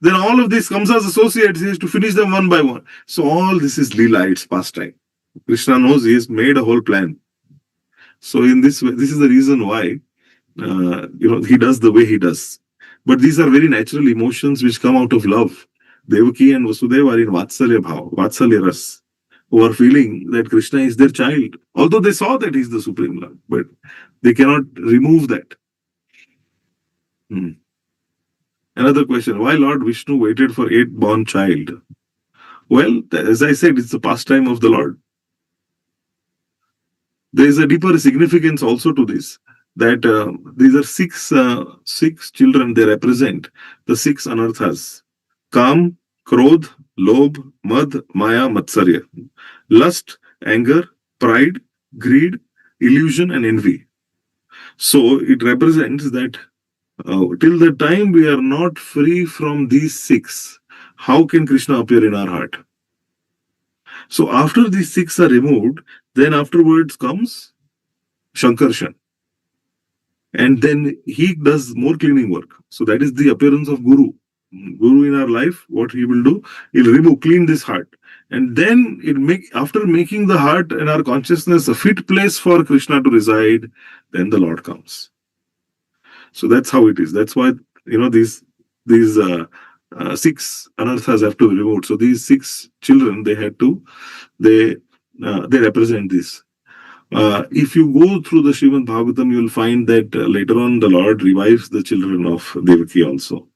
Then all of this Kamsa's associates, he has to finish them one by one. So all this is Leela, it's pastime. Krishna knows he has made a whole plan. So in this way, this is the reason why he does the way he does. But these are very natural emotions which come out of love. Devaki and Vasudeva are in Vatsalya Bhav, Vatsalya Ras, who are feeling that Krishna is their child, although they saw that he's the Supreme Lord, but they cannot remove that. Another question: why Lord Vishnu waited for 8th born child? Well, as I said, it's the pastime of the Lord. There is a deeper significance also to this, that these are six children. They represent the 6 anarthas: Kam, Krodh, Lobh, Mad, Maya, Matsarya. Lust, anger, pride, greed, illusion, and envy. So it represents that till the time we are not free from these 6, how can Krishna appear in our heart? So after these 6 are removed, then afterwards comes Shankarshan. And then he does more cleaning work. So that is the appearance of Guru. Guru in our life, what he will do, he'll clean this heart. And then after making the heart and our consciousness a fit place for Krishna to reside, then the Lord comes. So that's how it is. That's why these 6 anarthas have to be removed. So these 6 children, they represent this. If you go through the Srimad Bhagavatam, you will find that later on the Lord revives the children of Devaki also.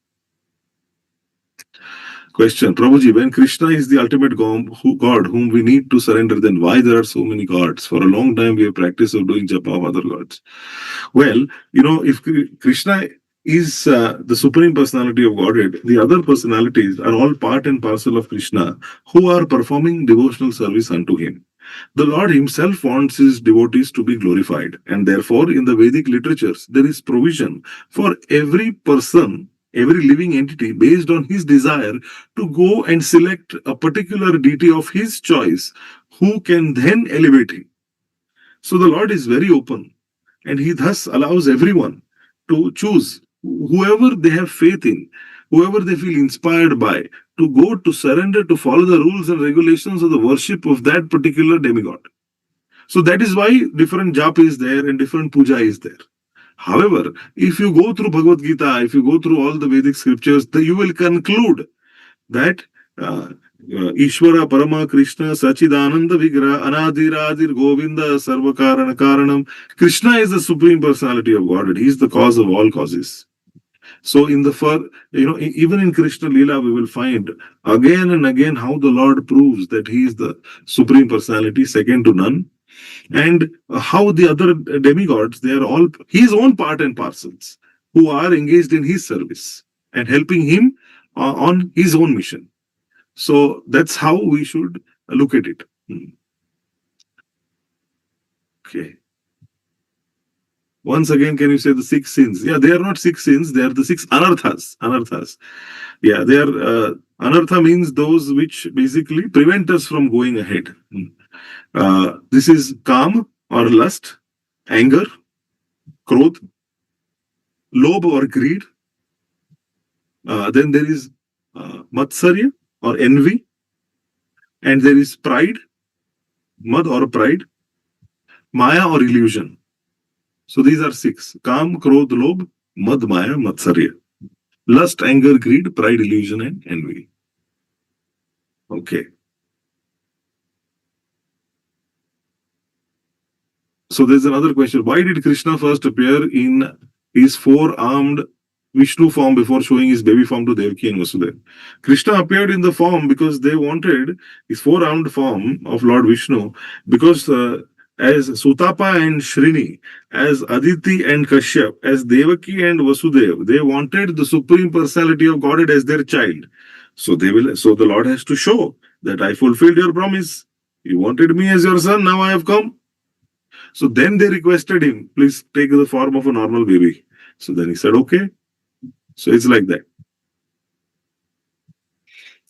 Question: Prabhuji, when Krishna is the ultimate God whom we need to surrender, then why there are so many gods? For a long time we have practiced of doing japa of other gods. Well, if Krishna is the Supreme Personality of Godhead, the other personalities are all part and parcel of Krishna, who are performing devotional service unto him. The Lord himself wants his devotees to be glorified, and therefore in the Vedic literatures there is provision for every person, every living entity, based on his desire, to go and select a particular deity of his choice who can then elevate him. So the Lord is very open, and he thus allows everyone to choose whoever they have faith in, whoever they feel inspired by, to go to surrender, to follow the rules and regulations of the worship of that particular demigod. So that is why different japa is there and different puja is there. However, if you go through Bhagavad Gita, if you go through all the Vedic scriptures, you will conclude that Ishvara Parama Krishna Sachidananda Vigra Anadiradir Govinda Sarvakarana Karanam. Krishna is the Supreme Personality of Godhead. He is the cause of all causes. So even in Krishna Leela, we will find again and again how the Lord proves that he is the Supreme Personality, second to none. And how the other demigods, they are all his own part and parcels, who are engaged in his service and helping him on his own mission. So that's how we should look at it. Okay. Once again, can you say the 6 sins? Yeah, they are not 6 sins, they are the 6 anarthas. Anarthas. Yeah, they are anartha means those which basically prevent us from going ahead. This is Kam or lust, anger, krodh, lobh or greed. Then there is matsarya or envy, and there is pride, mad or pride, maya or illusion. So these are 6: Kam, krodh, lobh, mad, maya, matsarya. Lust, anger, greed, pride, illusion, and envy. Okay. So there's another question. Why did Krishna first appear in his four-armed Vishnu form before showing his baby form to Devaki and Vasudeva? Krishna appeared in the form because they wanted his four-armed form of Lord Vishnu because as Sutapa and Shrini, as Aditi and Kashyap, as Devaki and Vasudeva, they wanted the Supreme Personality of Godhead as their child. So the Lord has to show that I fulfilled your promise. You wanted me as your son, now I have come. So then they requested him, please take the form of a normal baby. So then he said, okay. So it's like that.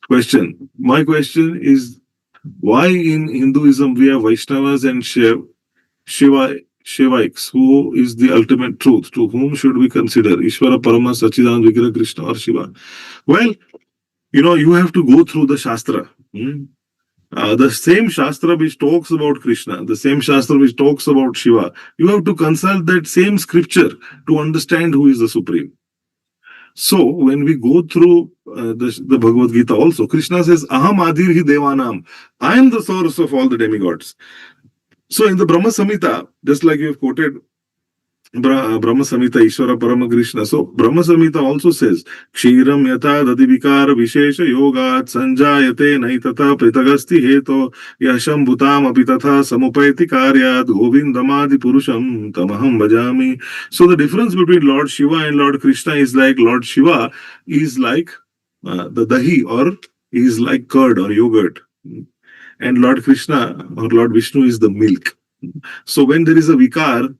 Question. My question is, why in Hinduism we have Vaishnavas and Shivaiks? Who is the ultimate truth? To whom should we consider? Ishvara, Parama, Sachidanand, Vigraha, Krishna or Shiva? Well, you have to go through the Shastra. The same Shastra which talks about Krishna, the same Shastra which talks about Shiva, you have to consult that same scripture to understand who is the Supreme. So, when we go through the Bhagavad Gita also, Krishna says, Aham Adir Hi Devanam, I am the source of all the demigods. So, in the Brahma Samhita, just like you have quoted Brahma Samhita, Ishvara Parama Krishna. So Brahma Samhita also says, Kshiram yata dadivikara vishesha yogat sanjayate naitata pritagasti heto yasham bhutam apitatha samupayati karyat govindamadi purusham tamaham bhajami. So the difference between Lord Shiva and Lord Krishna is like Lord Shiva is like the dahi or is like curd or yogurt. And Lord Krishna or Lord Vishnu is the milk. So when there is a vikar,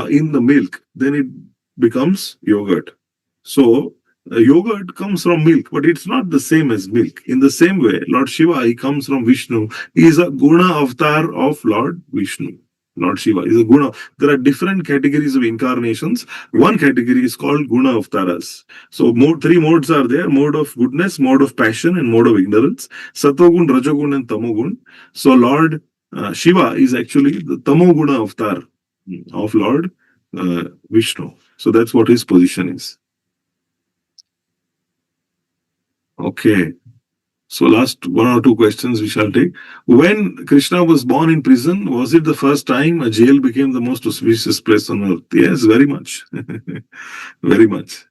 in the milk, then it becomes yogurt. So yogurt comes from milk, but it's not the same as milk. In the same way, Lord Shiva, he comes from Vishnu. He is a guna avatar of Lord Vishnu. Lord Shiva is a guna. There are different categories of incarnations. One category is called guna avtaras. So three modes are there: mode of goodness, mode of passion, and mode of ignorance. Satogun, Rajogun, and Tamogun. So Lord Shiva is actually the Tamoguna avatar of Lord Vishnu. So that's what his position is. Okay. So last one or two questions we shall take. When Krishna was born in prison, was it the first time a jail became the most auspicious place on earth? Yes, very much. Very much.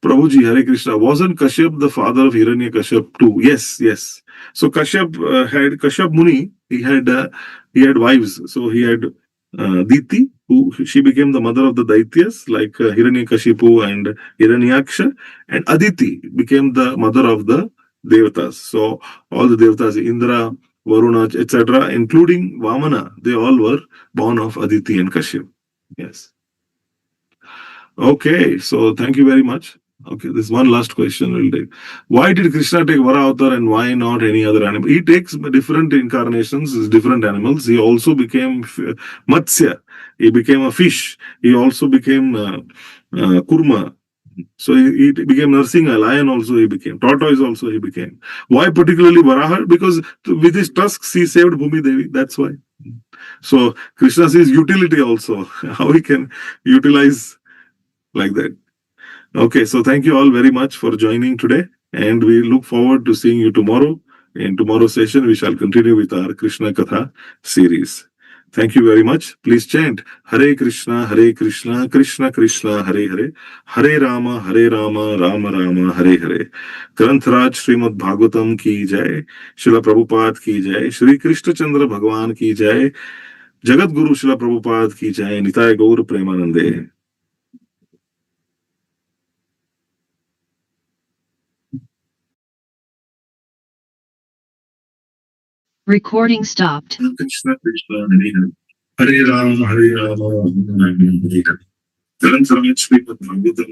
Prabhuji, Hare Krishna. Wasn't Kashyap the father of Hiranyakashyap too? Yes, yes. So Kashyap Muni. He had wives. So he had Diti, who she became the mother of the Daityas, like Hiranyakashipu and Hiranyaksha, and Aditi became the mother of the Devatas. So all the Devatas, Indra, Varuna, etc., including Vamana, they all were born of Aditi and Kashyap. Yes. Okay, so thank you very much. Okay, this one last question we'll take. Why did Krishna take Vara avatar and why not any other animal? He takes different incarnations, different animals. He also became Matsya. He became a fish. He also became Kurma. So he became Narsinga, lion also he became. Tortoise also he became. Why particularly Varaha? Because with his tusks he saved Bhumi Devi. That's why. So Krishna sees utility also. How he can utilize like that. Okay, so thank you all very much for joining today, and we look forward to seeing you tomorrow. In tomorrow's session, we shall continue with our Krishna Katha series. Thank you very much. Please chant Hare Krishna, Krishna Krishna, Hare Hare, Hare Rama, Rama Rama, Hare Hare. Granth Raj Srimad Bhagavatam ki jai, Srila Prabhupada ki jai, Shri Krishna Chandra Bhagwan ki jai, Jagat Guru Srila Prabhupada ki jai, Nitai Gaur Premanande. Recording stopped. Krishna Krishna, Hare Hare, Hare Rama, Rama Rama, Hare Hare. Current Srimad Bhagavatam